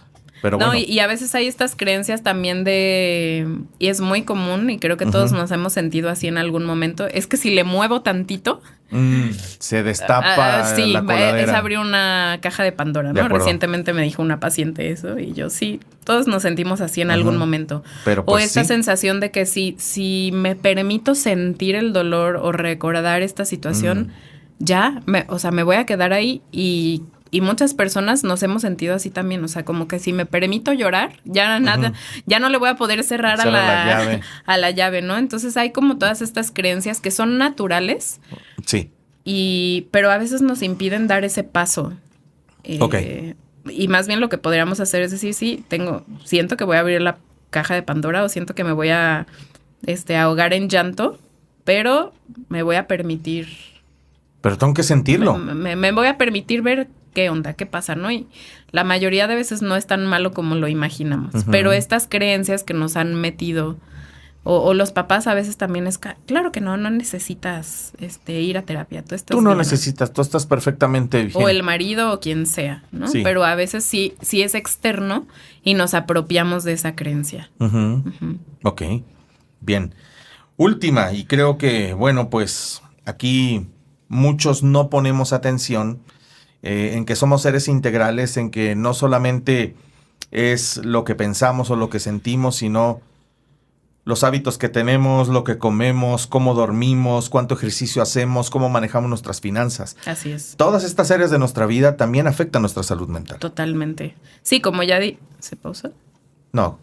Pero no, bueno. y a veces hay estas creencias también y es muy común, y creo que todos nos hemos sentido así en algún momento, es que si le muevo tantito... se destapa la coladera. Es abrir una caja de Pandora, ¿no? Recientemente me dijo una paciente eso y yo todos nos sentimos así en algún momento. Pero o esta sensación de que si me permito sentir el dolor o recordar esta situación, me voy a quedar ahí y muchas personas nos hemos sentido así también, o sea, como que si me permito llorar, ya no le voy a poder cerrar a la llave, ¿no? Entonces hay como todas estas creencias que son naturales. Sí. pero a veces nos impiden dar ese paso. Y más bien lo que podríamos hacer es decir, siento que voy a abrir la caja de Pandora o siento que me voy a ahogar en llanto, pero me voy a permitir... Pero tengo que sentirlo. Me voy a permitir ver qué onda, qué pasa, ¿no? Y la mayoría de veces no es tan malo como lo imaginamos. Pero estas creencias que nos han metido... O los papás a veces también claro que no necesitas ir a terapia. Tú no necesitas, tú estás perfectamente bien. O el marido o quien sea, ¿no? Sí. Pero a veces sí es externo y nos apropiamos de esa creencia. Ok, bien. Última, y creo que, bueno, pues aquí muchos no ponemos atención en que somos seres integrales, en que no solamente es lo que pensamos o lo que sentimos, sino... los hábitos que tenemos, lo que comemos, cómo dormimos, cuánto ejercicio hacemos, cómo manejamos nuestras finanzas. Así es. Todas estas áreas de nuestra vida también afectan nuestra salud mental. Totalmente. Sí, como ya ¿Se pausa? No.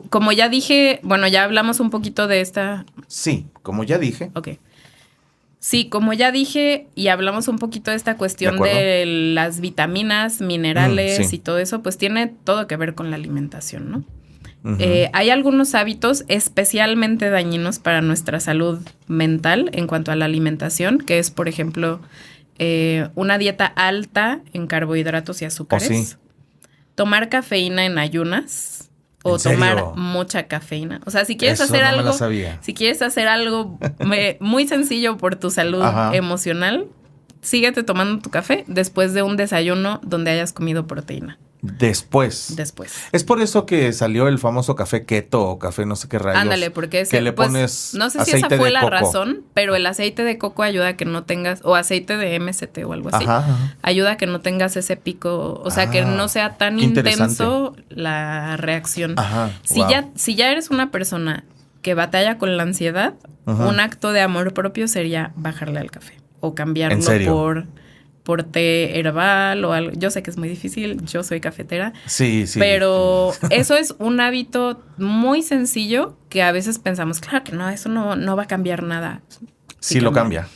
Como ya dije, bueno, ya hablamos un poquito de esta... Sí, como ya dije. Ok. Sí, como ya dije y hablamos un poquito de esta cuestión de las vitaminas, minerales y todo eso, pues tiene todo que ver con la alimentación, ¿no? Hay algunos hábitos especialmente dañinos para nuestra salud mental en cuanto a la alimentación, que es, por ejemplo, una dieta alta en carbohidratos y azúcares, tomar cafeína en ayunas o tomar mucha cafeína. O sea, si quieres hacer algo muy sencillo por tu salud emocional, síguete tomando tu café después de un desayuno donde hayas comido proteína. Después. Es por eso que salió el famoso café keto o café no sé qué rayos. Ándale, porque que le pones no sé si esa fue la razón, pero el aceite de coco ayuda a que no tengas, o aceite de MCT o algo así, ayuda a que no tengas ese pico, o sea, que no sea tan intenso la reacción. Si ya eres una persona que batalla con la ansiedad, un acto de amor propio sería bajarle al café o cambiarlo por té herbal o algo. Yo sé que es muy difícil, yo soy cafetera. Sí. Pero eso es un hábito muy sencillo que a veces pensamos, claro que no, eso no va a cambiar nada. Sí lo cambia.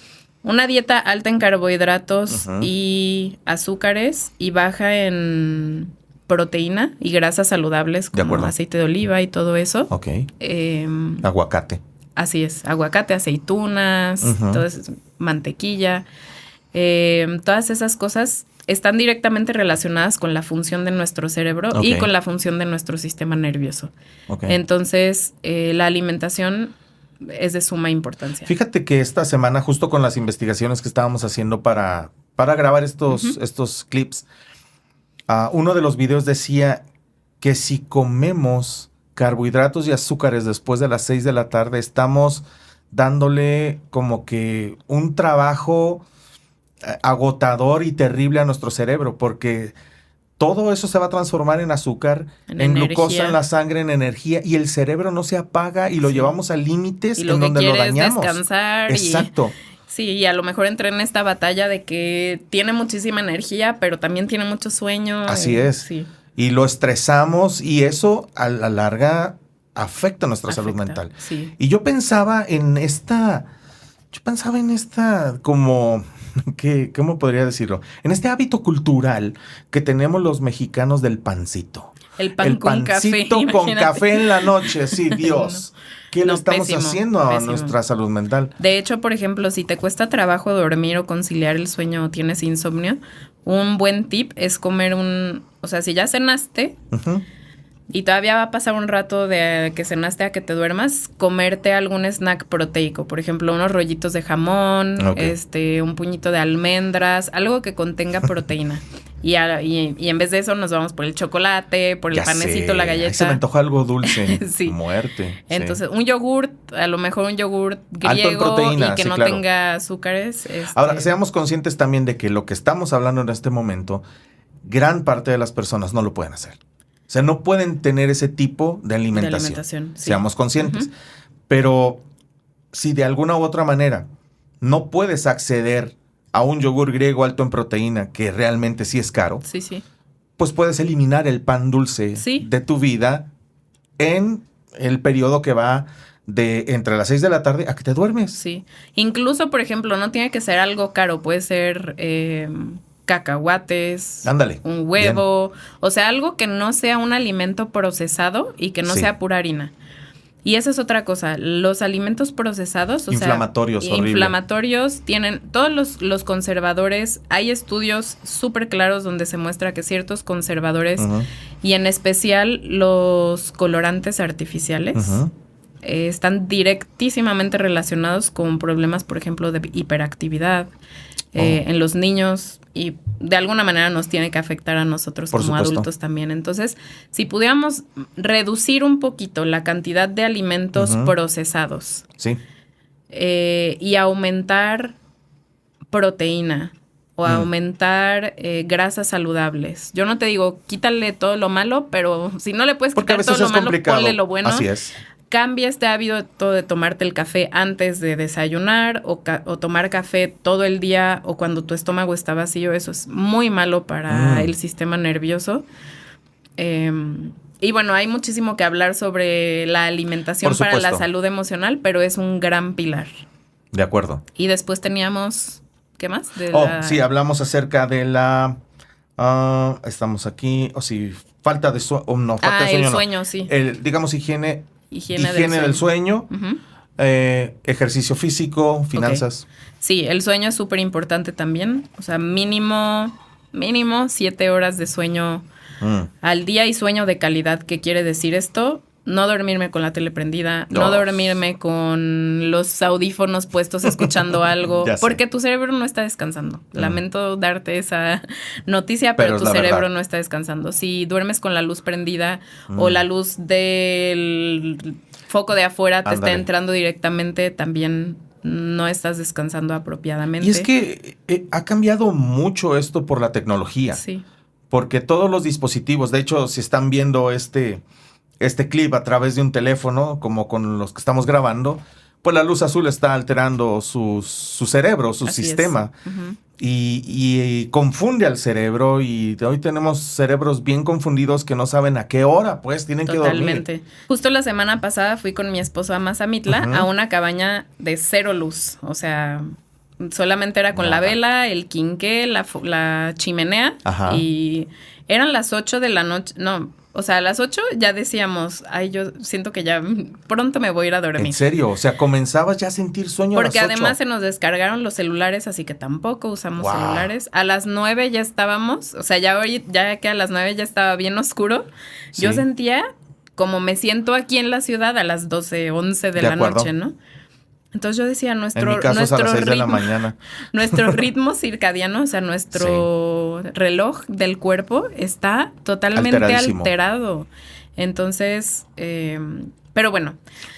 Una dieta alta en carbohidratos y azúcares y baja en proteína y grasas saludables como aceite de oliva y todo eso. Ok. Aguacate. Así es, aguacate, aceitunas, todo eso, mantequilla. Todas esas cosas están directamente relacionadas con la función de nuestro cerebro y con la función de nuestro sistema nervioso. Entonces, la alimentación es de suma importancia. Fíjate que esta semana, justo con las investigaciones que estábamos haciendo para grabar estos clips, uno de los videos decía que si comemos carbohidratos y azúcares después de las 6 de la tarde, estamos dándole como que un trabajo agotador y terrible a nuestro cerebro, porque todo eso se va a transformar en azúcar, en glucosa en la sangre, en energía, y el cerebro no se apaga y lo llevamos a límites en donde lo dañamos. Descansar. Exacto. Y a lo mejor entré en esta batalla de que tiene muchísima energía, pero también tiene mucho sueño. Así es. Sí. Y lo estresamos y eso a la larga afecta nuestra salud mental. Sí. Y yo pensaba en esta como... ¿Cómo podría decirlo? En este hábito cultural que tenemos los mexicanos del pancito. El con café. Pancito con café en la noche, sí, Dios. ¿Qué le estamos haciendo a nuestra salud mental? De hecho, por ejemplo, si te cuesta trabajo dormir o conciliar el sueño o tienes insomnio, un buen tip es comer o sea, si ya cenaste... y todavía va a pasar un rato de que cenaste a que te duermas, comerte algún snack proteico. Por ejemplo, unos rollitos de jamón, un puñito de almendras, algo que contenga proteína. Y en vez de eso nos vamos por el chocolate, por el panecito, la galleta. Ahí se me antoja algo dulce. Sí. Muerte. Entonces, un yogurt, a lo mejor un yogurt griego alto en proteína, y que no tenga azúcares. Ahora, seamos conscientes también de que lo que estamos hablando en este momento, gran parte de las personas no lo pueden hacer. O sea, no pueden tener ese tipo de alimentación. Sí. Seamos conscientes. Pero si de alguna u otra manera no puedes acceder a un yogur griego alto en proteína, que realmente sí es caro, pues puedes eliminar el pan dulce de tu vida en el periodo que va de entre las 6 de la tarde a que te duermes. Sí. Incluso, por ejemplo, no tiene que ser algo caro. Puede ser cacahuates. Ándale. Un huevo. Bien. O sea, algo que no sea un alimento procesado y que no sea pura harina. Y esa es otra cosa. Los alimentos procesados, inflamatorios tienen todos los conservadores. Hay estudios súper claros donde se muestra que ciertos conservadores y en especial los colorantes artificiales están directísimamente relacionados con problemas, por ejemplo, de hiperactividad en los niños, y de alguna manera nos tiene que afectar a nosotros como adultos también. Entonces, si pudiéramos reducir un poquito la cantidad de alimentos procesados y aumentar proteína o aumentar grasas saludables. Yo no te digo, quítale todo lo malo, pero si no le puedes quitar todo lo malo, ponle lo bueno. Así es. Cambia este hábito de tomarte el café antes de desayunar o tomar café todo el día o cuando tu estómago está vacío. Eso es muy malo para el sistema nervioso. Y bueno, hay muchísimo que hablar sobre la alimentación para la salud emocional, pero es un gran pilar. De acuerdo. Y después teníamos... ¿Qué más? Sí, hablamos acerca de la... estamos aquí. Falta de sueño. Falta de sueño. El sueño, sí. Digamos, higiene del sueño, ejercicio físico, finanzas. Okay. Sí, el sueño es súper importante también. O sea, mínimo 7 horas de sueño al día, y sueño de calidad. ¿Qué quiere decir esto? No dormirme con la tele prendida, no dormirme con los audífonos puestos escuchando algo, porque tu cerebro no está descansando. Lamento darte esa noticia, pero tu cerebro no está descansando. Si duermes con la luz prendida o la luz del foco de afuera te está entrando directamente, también no estás descansando apropiadamente. Y es que ha cambiado mucho esto por la tecnología. Sí. Porque todos los dispositivos, de hecho, si están viendo este clip a través de un teléfono, como con los que estamos grabando, pues la luz azul está alterando su cerebro, su sistema. Y confunde al cerebro, y hoy tenemos cerebros bien confundidos que no saben a qué hora, pues, tienen que dormir. Totalmente. Justo la semana pasada fui con mi esposo a Mazamitla a una cabaña de cero luz. O sea, solamente era con la vela, el quinqué, la chimenea. Y eran las 8 de la noche. No, o sea, a las 8 ya decíamos, ay, yo siento que ya pronto me voy a ir a dormir. ¿En serio? O sea, comenzabas ya a sentir sueño a las 8. Porque además se nos descargaron los celulares, así que tampoco usamos celulares. A las 9 ya estábamos, o sea, ya que a las 9 ya estaba bien oscuro. Sí. Yo sentía como me siento aquí en la ciudad a las 12, 11 de la noche, ¿no? Entonces yo decía, en mi caso es a las 6 de la mañana. Nuestro ritmo circadiano, o sea, nuestro reloj del cuerpo está totalmente alterado. Entonces, pero bueno,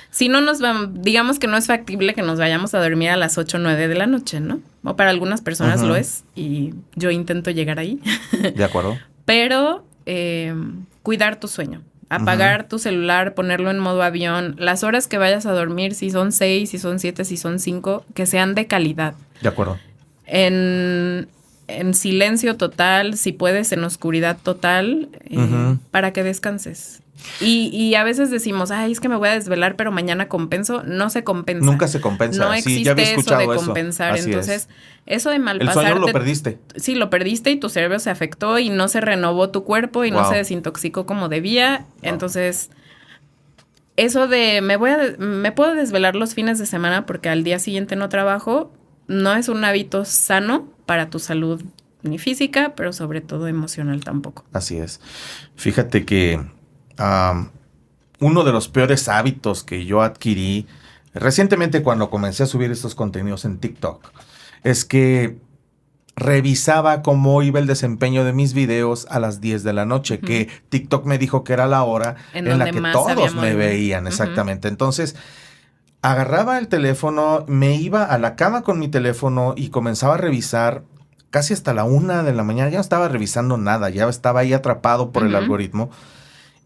si no nos vamos, digamos que no es factible que nos vayamos a dormir a las 8 o 9 de la noche, ¿no? O para algunas personas lo es, y yo intento llegar ahí. De acuerdo. Pero cuidar tu sueño. Apagar tu celular, ponerlo en modo avión. Las horas que vayas a dormir, si son 6, si son 7, si son 5, que sean de calidad. De acuerdo. En silencio total, si puedes, en oscuridad total, para que descanses. Y a veces decimos, ay, es que me voy a desvelar, pero mañana compenso. No se compensa. Nunca se compensa. No existe ya había escuchado eso de compensar. Así entonces, eso de malpasarte. El sueño lo perdiste. Sí, lo perdiste y tu cerebro se afectó y no se renovó tu cuerpo y no se desintoxicó como debía. Entonces, eso de me puedo desvelar los fines de semana porque al día siguiente no trabajo, no es un hábito sano para tu salud, ni física, pero sobre todo emocional tampoco. Así es. Fíjate que uno de los peores hábitos que yo adquirí recientemente cuando comencé a subir estos contenidos en TikTok es que revisaba cómo iba el desempeño de mis videos a las 10 de la noche, que TikTok me dijo que era la hora en la que todos me veían, exactamente. Entonces, agarraba el teléfono, me iba a la cama con mi teléfono y comenzaba a revisar casi hasta la 1 de la mañana. Ya no estaba revisando nada, ya estaba ahí atrapado por el algoritmo.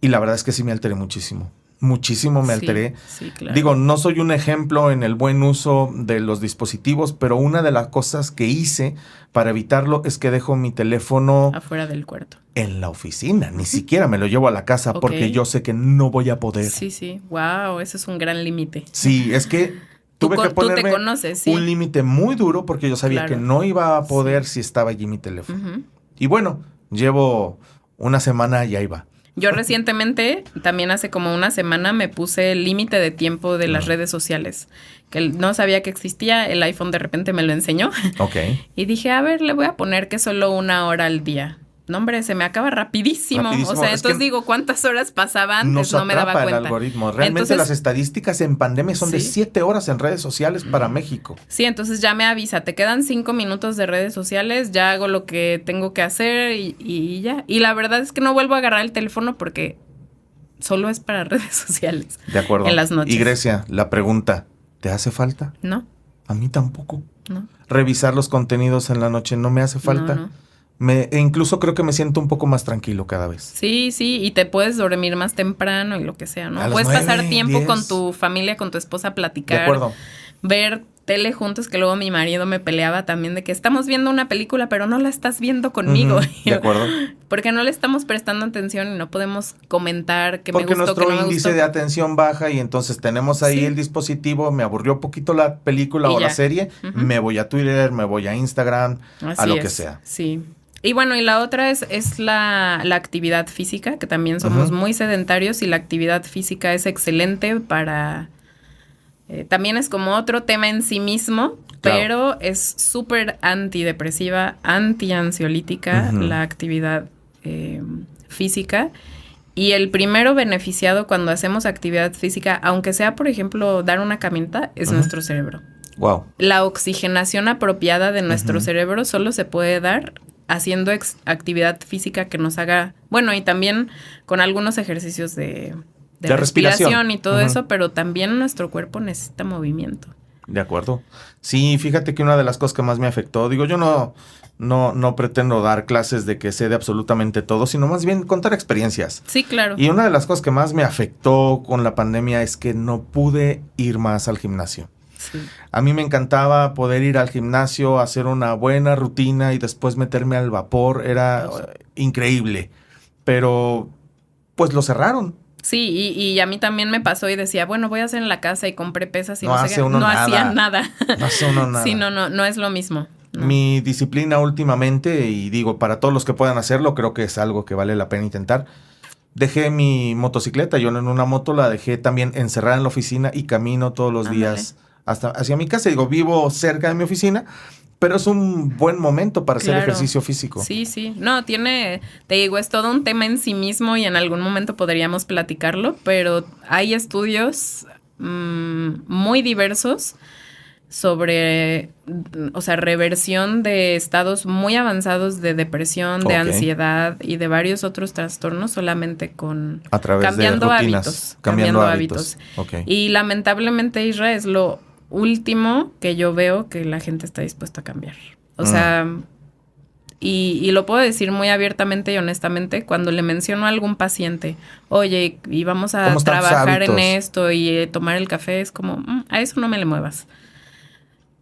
Y la verdad es que sí me alteré muchísimo. Muchísimo me alteré. Sí, claro. Digo, no soy un ejemplo en el buen uso de los dispositivos, pero una de las cosas que hice para evitarlo es que dejo mi teléfono afuera del cuarto. En la oficina. Ni siquiera me lo llevo a la casa porque yo sé que no voy a poder. Sí. Wow, ese es un gran límite. Sí, es que tuve que ponerme tú te conoces, un límite muy duro porque yo sabía que no iba a poder si estaba allí mi teléfono. Y bueno, llevo una semana y ahí va. Yo recientemente, también hace como una semana, me puse el límite de tiempo de las redes sociales. Que no sabía que existía, el iPhone de repente me lo enseñó. Ok. Y dije, a ver, le voy a poner que solo 1 hora al día. No, hombre, se me acaba rapidísimo. O sea, entonces digo, ¿cuántas horas pasaba antes? No me daba cuenta. El algoritmo. Realmente entonces, las estadísticas en pandemia son de 7 horas en redes sociales para México. Sí, entonces ya me avisa, te quedan 5 minutos de redes sociales, ya hago lo que tengo que hacer y ya. Y la verdad es que no vuelvo a agarrar el teléfono porque solo es para redes sociales. De acuerdo. En las noches. Y Grecia, la pregunta, ¿te hace falta? No. A mí tampoco. No. Revisar los contenidos en la noche no me hace falta. No. Incluso creo que me siento un poco más tranquilo cada vez. Sí, y te puedes dormir más temprano y lo que sea, ¿no? Puedes 9, pasar tiempo 10. con tu familia, con tu esposa, platicar. De acuerdo. Ver tele juntos, que luego mi marido me peleaba también de que estamos viendo una película, pero no la estás viendo conmigo. De acuerdo. Porque no le estamos prestando atención y no podemos comentar que porque me gustó, nuestro que no me índice gustó. de atención baja y entonces tenemos ahí el dispositivo, me aburrió poquito la película o la serie, me voy a Twitter, me voy a Instagram, a lo que sea. Sí. Y bueno, y la otra es la actividad física, que también somos muy sedentarios y la actividad física es excelente para... también es como otro tema en sí mismo, pero es súper antidepresiva, antiansiolítica la actividad física. Y el primero beneficiado cuando hacemos actividad física, aunque sea, por ejemplo, dar una caminata, es nuestro cerebro. Wow. La oxigenación apropiada de nuestro cerebro solo se puede dar haciendo actividad física que nos haga, bueno, y también con algunos ejercicios de respiración y todo eso, pero también nuestro cuerpo necesita movimiento. De acuerdo. Sí, fíjate que una de las cosas que más me afectó, digo, yo no pretendo dar clases de que sé de absolutamente todo, sino más bien contar experiencias. Sí, claro. Y una de las cosas que más me afectó con la pandemia es que no pude ir más al gimnasio. Sí. A mí me encantaba poder ir al gimnasio, hacer una buena rutina y después meterme al vapor. Era increíble. Pero, pues lo cerraron. Sí, y a mí también me pasó y decía, bueno, voy a hacer en la casa y compré pesas y no sé qué. No hacía nada. No hace uno nada. Sí, no es lo mismo. No. Mi disciplina últimamente, y digo, para todos los que puedan hacerlo, creo que es algo que vale la pena intentar. Dejé mi motocicleta, yo en una moto la dejé también encerrada en la oficina y camino todos los días hasta hacia mi casa. Digo, vivo cerca de mi oficina, pero es un buen momento para hacer ejercicio físico. Sí. No, te digo, es todo un tema en sí mismo y en algún momento podríamos platicarlo, pero hay estudios muy diversos sobre, o sea, reversión de estados muy avanzados de depresión, de ansiedad y de varios otros trastornos solamente con a través cambiando de rutinas, cambiando hábitos. Okay. Y lamentablemente, Isra, es lo último que yo veo que la gente está dispuesta a cambiar. O sea, y lo puedo decir muy abiertamente y honestamente, cuando le menciono a algún paciente, oye, y vamos a trabajar en esto y tomar el café, es como, a eso no me le muevas.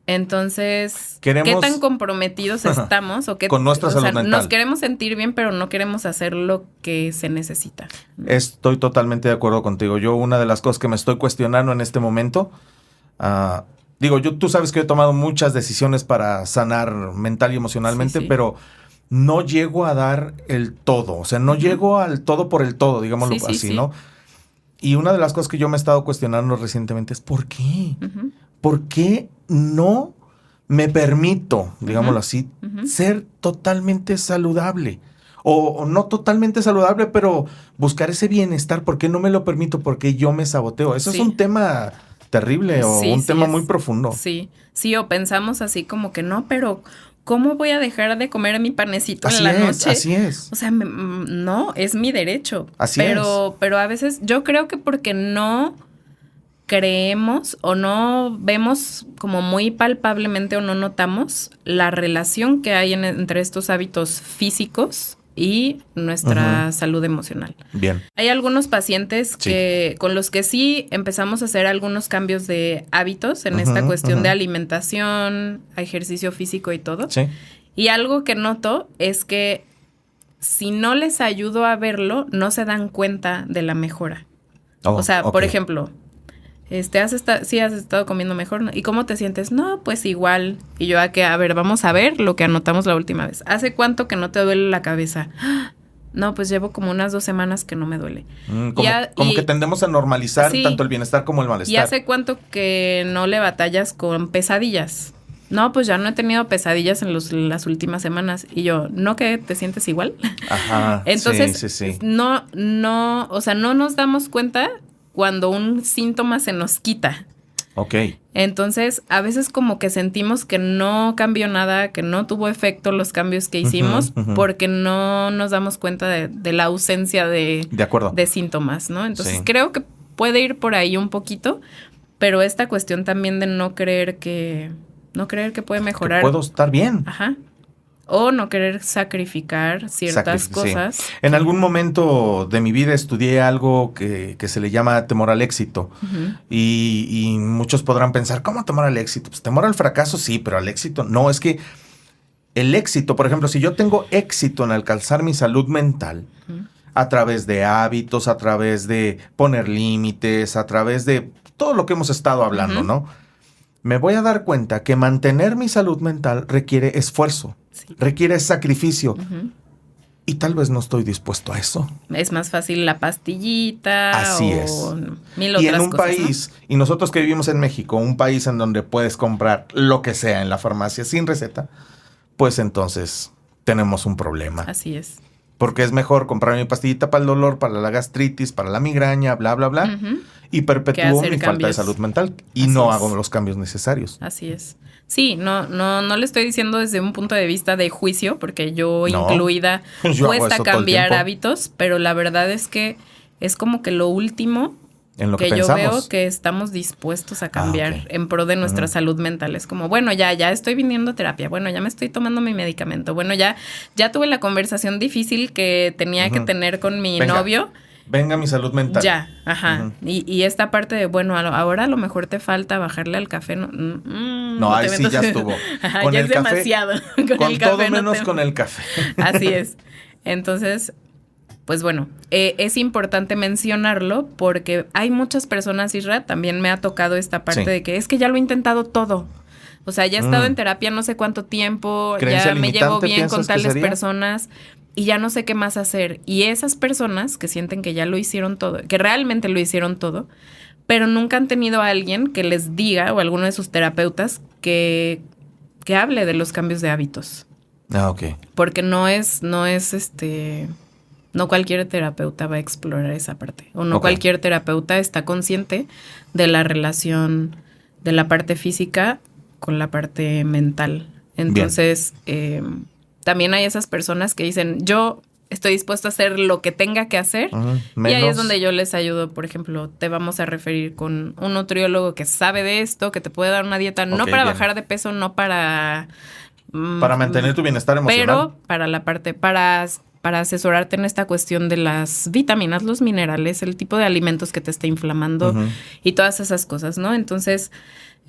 Entonces, ¿qué tan comprometidos estamos? O con nuestra salud mental. Nos queremos sentir bien, pero no queremos hacer lo que se necesita, ¿no? Estoy totalmente de acuerdo contigo. Yo, una de las cosas que me estoy cuestionando en este momento, tú sabes que he tomado muchas decisiones para sanar mental y emocionalmente, pero no llego a dar el todo. O sea, no llego al todo por el todo, digámoslo así, ¿no? Y una de las cosas que yo me he estado cuestionando recientemente es ¿por qué? ¿Por qué no me permito, digámoslo así, ser totalmente saludable? O no totalmente saludable, pero buscar ese bienestar. ¿Por qué no me lo permito? Porque yo me saboteo. Eso es un tema terrible o un tema muy profundo. Sí, o pensamos así como que no, pero ¿cómo voy a dejar de comer mi panecito en la noche? Así es. O sea, no, es mi derecho. Pero a veces yo creo que porque no creemos o no vemos como muy palpablemente o no notamos la relación que hay entre estos hábitos físicos y nuestra salud emocional. Bien. Hay algunos pacientes con los que sí empezamos a hacer algunos cambios de hábitos en esta cuestión de alimentación, ejercicio físico y todo. Sí. Y algo que noto es que si no les ayudo a verlo, no se dan cuenta de la mejora. O sea, por ejemplo, has estado comiendo mejor, ¿no? ¿Y cómo te sientes? No, pues igual. Y yo, a ver, vamos a ver lo que anotamos la última vez. ¿Hace cuánto que no te duele la cabeza? No, pues llevo como unas 2 semanas que no me duele. Como que tendemos a normalizar tanto el bienestar como el malestar. ¿Y hace cuánto que no le batallas con pesadillas? No, pues ya no he tenido pesadillas en las últimas semanas. Y yo, ¿no que te sientes igual? Ajá. Entonces, sí. No, o sea, no nos damos cuenta cuando un síntoma se nos quita. Ok. Entonces, a veces como que sentimos que no cambió nada, que no tuvo efecto los cambios que hicimos, porque no nos damos cuenta de la ausencia de síntomas, ¿no? Entonces, creo que puede ir por ahí un poquito, pero esta cuestión también de no creer que puede mejorar. Que puedo estar bien. Ajá. O no querer sacrificar ciertas cosas. Sí. En algún momento de mi vida estudié algo que se le llama temor al éxito. Y muchos podrán pensar, ¿cómo temor al éxito? Pues temor al fracaso, sí, pero al éxito no. Es que el éxito, por ejemplo, si yo tengo éxito en alcanzar mi salud mental, a través de hábitos, a través de poner límites, a través de todo lo que hemos estado hablando, ¿no? Me voy a dar cuenta que mantener mi salud mental requiere esfuerzo, requiere sacrificio. Y tal vez no estoy dispuesto a eso. Es más fácil la pastillita. Así es. Mil otras cosas. Y en un país, ¿no? Y nosotros que vivimos en México, un país en donde puedes comprar lo que sea en la farmacia sin receta, pues entonces tenemos un problema. Así es. Porque es mejor comprar mi pastillita para el dolor, para la gastritis, para la migraña, bla, bla, bla. Y perpetúo mi falta de salud mental. Y no hago los cambios necesarios. Así es. Sí, no le estoy diciendo desde un punto de vista de juicio, porque yo incluida cuesta cambiar hábitos, pero la verdad es que es como que lo último en lo que yo veo que estamos dispuestos a cambiar en pro de nuestra salud mental. Es como, bueno, ya estoy viniendo a terapia, bueno, ya me estoy tomando mi medicamento, bueno, ya tuve la conversación difícil que tenía que tener con mi novio. Venga mi salud mental. Ya, y esta parte de, bueno, ahora a lo mejor te falta bajarle al café. No, ahí sí ya estuvo. Con ya el es café, demasiado. Con el todo café menos con el café. Así es. Entonces, pues bueno, es importante mencionarlo porque hay muchas personas, Isra, también me ha tocado esta parte de que es que ya lo he intentado todo. O sea, ya he estado en terapia no sé cuánto tiempo, ya me llevo bien con tales personas y ya no sé qué más hacer. Y esas personas que sienten que ya lo hicieron todo, que realmente lo hicieron todo, pero nunca han tenido a alguien que les diga, o alguno de sus terapeutas, que hable de los cambios de hábitos. Ok. Porque no cualquier terapeuta va a explorar esa parte. O no cualquier terapeuta está consciente de la relación de la parte física con la parte mental. Entonces, también hay esas personas que dicen, yo estoy dispuesto a hacer lo que tenga que hacer. Y ahí es donde yo les ayudo. Por ejemplo, te vamos a referir con un nutriólogo que sabe de esto, que te puede dar una dieta, no para bajar de peso, no para... para mantener tu bienestar emocional. Pero para la parte, para asesorarte en esta cuestión de las vitaminas, los minerales, el tipo de alimentos que te esté inflamando y todas esas cosas, ¿no? Entonces,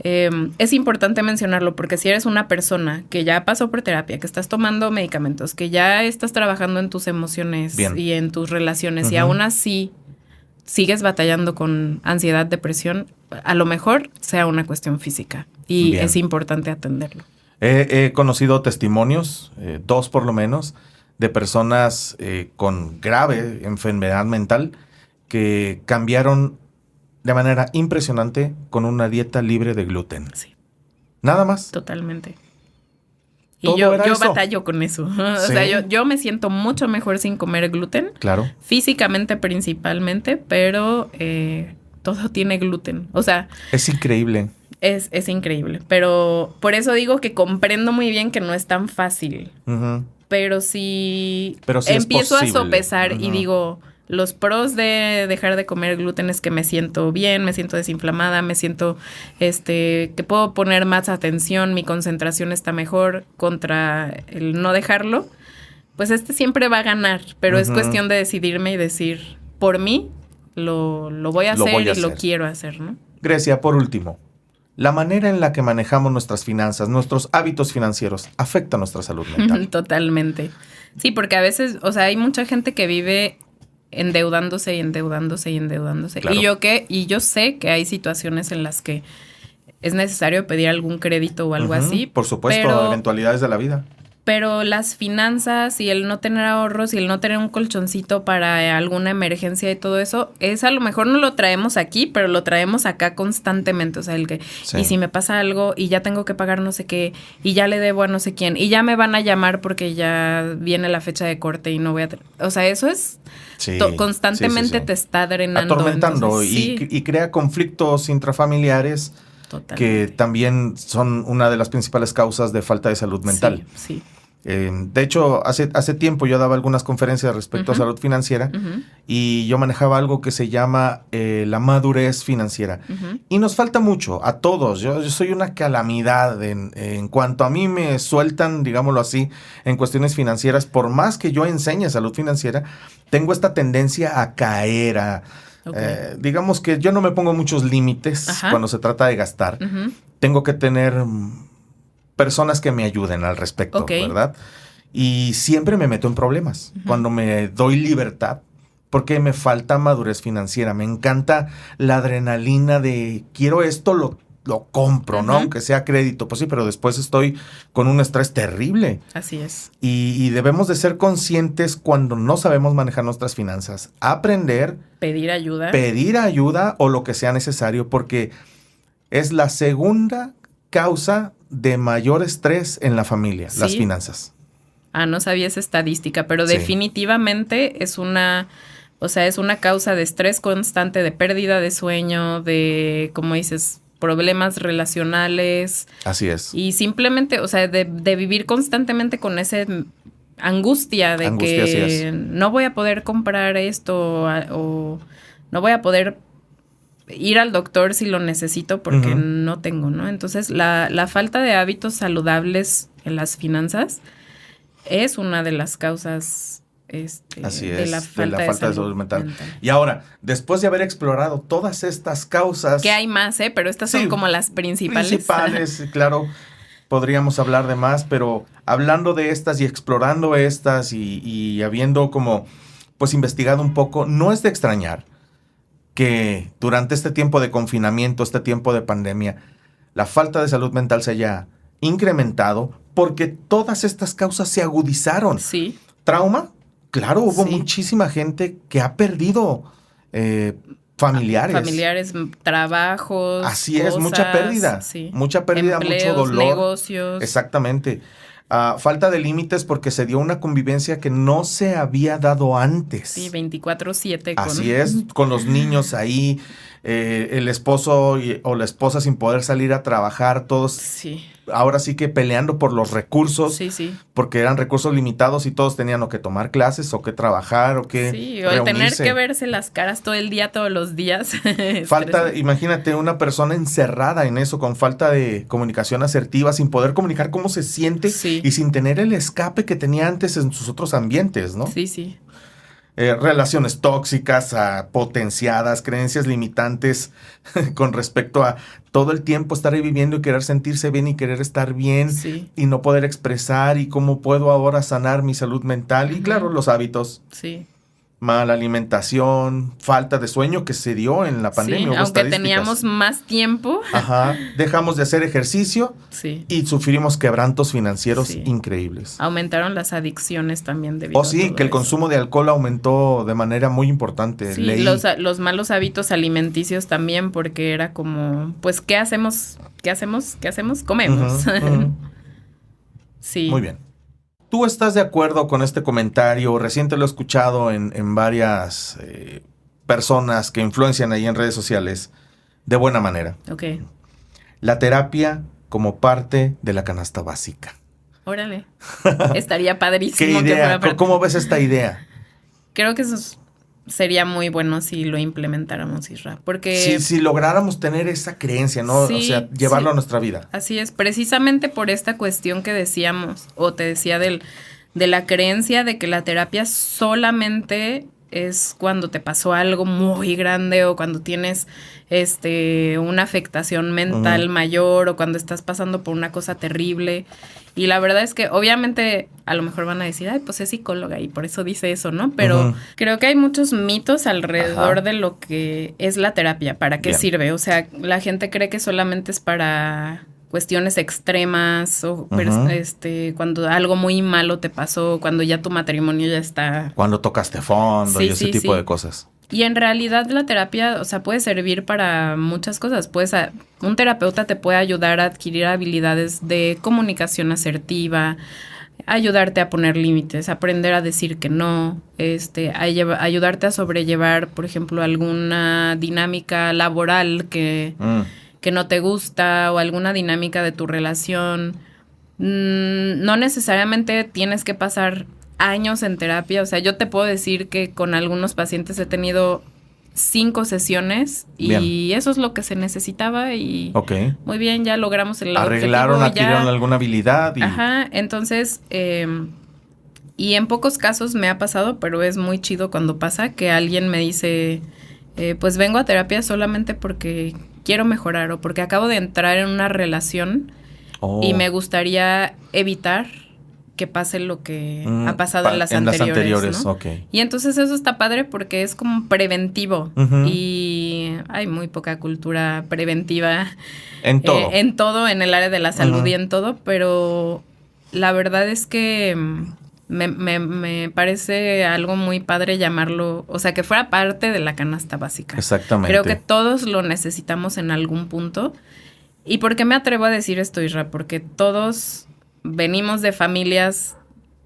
es importante mencionarlo porque si eres una persona que ya pasó por terapia, que estás tomando medicamentos, que ya estás trabajando en tus emociones y en tus relaciones y aún así sigues batallando con ansiedad, depresión, a lo mejor sea una cuestión física y es importante atenderlo. He conocido testimonios, 2 por lo menos, de personas con grave enfermedad mental que cambiaron de manera impresionante con una dieta libre de gluten. Sí. Nada más. Totalmente. Y yo batallo con eso. O sea, yo me siento mucho mejor sin comer gluten. Claro. Físicamente principalmente, pero todo tiene gluten. O sea... Es increíble. Es increíble. Pero por eso digo que comprendo muy bien que no es tan fácil. Pero sí empiezo a sopesar y digo, los pros de dejar de comer gluten es que me siento bien, me siento desinflamada, me siento que puedo poner más atención, mi concentración está mejor contra el no dejarlo. pues siempre va a ganar, pero es cuestión de decidirme y decir, por mí, lo voy a hacer y lo quiero hacer, ¿no? Grecia, por último, la manera en la que manejamos nuestras finanzas, nuestros hábitos financieros, afecta nuestra salud mental. Totalmente. Sí, porque a veces, o sea, hay mucha gente que vive endeudándose y endeudándose y endeudándose. Claro. Y yo sé que hay situaciones en las que es necesario pedir algún crédito o algo así. Por supuesto, eventualidades de la vida. Pero las finanzas y el no tener ahorros y el no tener un colchoncito para alguna emergencia y todo eso, a lo mejor no lo traemos aquí, pero lo traemos acá constantemente. O sea, el que, y si me pasa algo y ya tengo que pagar no sé qué, y ya le debo a no sé quién, y ya me van a llamar porque ya viene la fecha de corte y no voy a... O sea, eso es... constantemente te está drenando. Atormentando. Entonces, y crea conflictos intrafamiliares. Totalmente. Que también son una de las principales causas de falta de salud mental. Sí. De hecho, hace tiempo yo daba algunas conferencias respecto a salud financiera y yo manejaba algo que se llama la madurez financiera. Y nos falta mucho a todos. Yo soy una calamidad en cuanto a mí me sueltan, digámoslo así, en cuestiones financieras. Por más que yo enseñe salud financiera, tengo esta tendencia a caer, digamos que yo no me pongo muchos límites cuando se trata de gastar. Tengo que tener personas que me ayuden al respecto, ¿verdad? Y siempre me meto en problemas cuando me doy libertad, porque me falta madurez financiera. Me encanta la adrenalina de quiero esto, lo compro, ¿no? Aunque sea crédito, pues sí, pero después estoy con un estrés terrible. Así es. Y debemos de ser conscientes cuando no sabemos manejar nuestras finanzas. Aprender. Pedir ayuda o lo que sea necesario, porque es la segunda causa de mayor estrés en la familia, las finanzas. No sabía esa estadística, pero definitivamente es una causa de estrés constante, de pérdida de sueño, de, como dices, problemas relacionales. Así es. Y simplemente, o sea, de vivir constantemente con esa angustia de que no voy a poder comprar esto o no voy a poder ir al doctor si lo necesito porque no tengo, ¿no? Entonces, la falta de hábitos saludables en las finanzas es una de las causas de la falta de salud mental. Y ahora, después de haber explorado todas estas causas... Que hay más, pero estas son como las principales. Claro, podríamos hablar de más, pero hablando de estas y explorando estas y habiendo como, pues, investigado un poco, no es de extrañar que durante este tiempo de confinamiento, este tiempo de pandemia, la falta de salud mental se haya incrementado porque todas estas causas se agudizaron. Sí. Trauma, claro, hubo muchísima gente que ha perdido familiares, trabajos. Así es, mucha pérdida, empleos, mucho dolor. Negocios. Exactamente. Falta de límites porque se dio una convivencia que no se había dado antes. Sí, 24/7. Así es, con los niños ahí, el esposo o la esposa sin poder salir a trabajar, todos ahora sí que peleando por los recursos, porque eran recursos limitados y todos tenían o que tomar clases o que trabajar o que o el tener que verse las caras todo el día, todos los días. Imagínate una persona encerrada en eso, con falta de comunicación asertiva, sin poder comunicar cómo se siente y sin tener el escape que tenía antes en sus otros ambientes, ¿no? Sí. Relaciones tóxicas, potenciadas, creencias limitantes con respecto a todo el tiempo estar ahí viviendo y querer sentirse bien y querer estar bien y no poder expresar y cómo puedo ahora sanar mi salud mental y claro, los hábitos. Mala alimentación, falta de sueño que se dio en la pandemia. Sí, aunque teníamos más tiempo. Dejamos de hacer ejercicio y sufrimos quebrantos financieros increíbles. Aumentaron las adicciones también debido a todo que el consumo de alcohol aumentó de manera muy importante. Sí, los malos hábitos alimenticios también, porque era como, pues, ¿qué hacemos? Comemos. Sí. Muy bien. ¿Tú estás de acuerdo con este comentario? Reciente lo he escuchado en varias personas que influencian ahí en redes sociales de buena manera. La terapia como parte de la canasta básica. Órale. Estaría padrísimo. ¿Qué idea? ¿Cómo ves esta idea? Creo que eso sería muy bueno si lo implementáramos, Isra, porque... Si lográramos tener esa creencia, ¿no? O sea, llevarlo a nuestra vida. Así es, precisamente por esta cuestión que decíamos, o te decía del de la creencia de que la terapia solamente es cuando te pasó algo muy grande o cuando tienes una afectación mental mayor o cuando estás pasando por una cosa terrible. Y la verdad es que obviamente a lo mejor van a decir, ay, pues es psicóloga y por eso dice eso, ¿no? Pero creo que hay muchos mitos alrededor de lo que es la terapia, para qué sirve. O sea, la gente cree que solamente es para cuestiones extremas o cuando algo muy malo te pasó, cuando ya tu matrimonio ya está... Cuando tocaste fondo y ese tipo de cosas. Y en realidad la terapia, o sea, puede servir para muchas cosas. Un terapeuta te puede ayudar a adquirir habilidades de comunicación asertiva, ayudarte a poner límites, aprender a decir que no, ayudarte a sobrellevar, por ejemplo, alguna dinámica laboral que no te gusta o alguna dinámica de tu relación. No necesariamente tienes que pasar años en terapia. O sea, yo te puedo decir que con algunos pacientes he tenido 5 sesiones y eso es lo que se necesitaba y muy bien, ya logramos el arreglaron, adquirieron alguna habilidad. Ajá, entonces, y en pocos casos me ha pasado, pero es muy chido cuando pasa que alguien me dice, pues vengo a terapia solamente porque quiero mejorar o porque acabo de entrar en una relación y me gustaría evitar que pase lo que ha pasado en las anteriores, ¿no? Y entonces eso está padre porque es como preventivo y hay muy poca cultura preventiva en todo, en el área de la salud y en todo, pero la verdad es que me parece algo muy padre llamarlo, o sea, que fuera parte de la canasta básica. Exactamente. Creo que todos lo necesitamos en algún punto. ¿Y por qué me atrevo a decir esto, Isra? Porque todos venimos de familias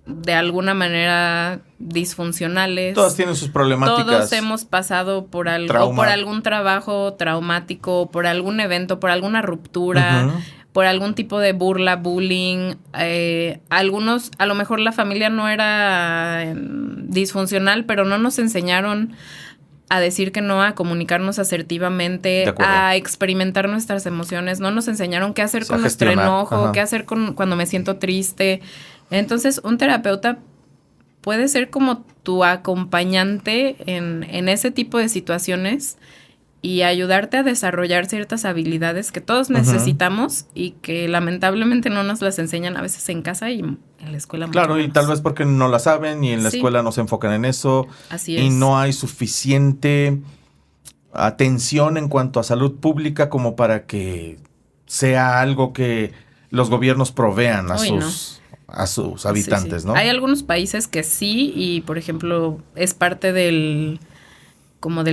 de alguna manera disfuncionales. Todas tienen sus problemáticas. Todos hemos pasado por algo, por algún trabajo traumático, por algún evento, por alguna ruptura, por algún tipo de burla, bullying. Algunos, a lo mejor la familia no era disfuncional, pero no nos enseñaron a decir que no, a comunicarnos asertivamente, a experimentar nuestras emociones. No nos enseñaron qué hacer con nuestro enojo, qué hacer cuando me siento triste. Entonces, un terapeuta puede ser como tu acompañante en ese tipo de situaciones y ayudarte a desarrollar ciertas habilidades que todos necesitamos y que lamentablemente no nos las enseñan a veces en casa y en la escuela. Claro, y tal vez porque no la saben y en la escuela no se enfocan en eso. Así es. Y no hay suficiente atención en cuanto a salud pública como para que sea algo que los gobiernos provean a sus habitantes, ¿no? Hay algunos países que sí y, por ejemplo, es parte del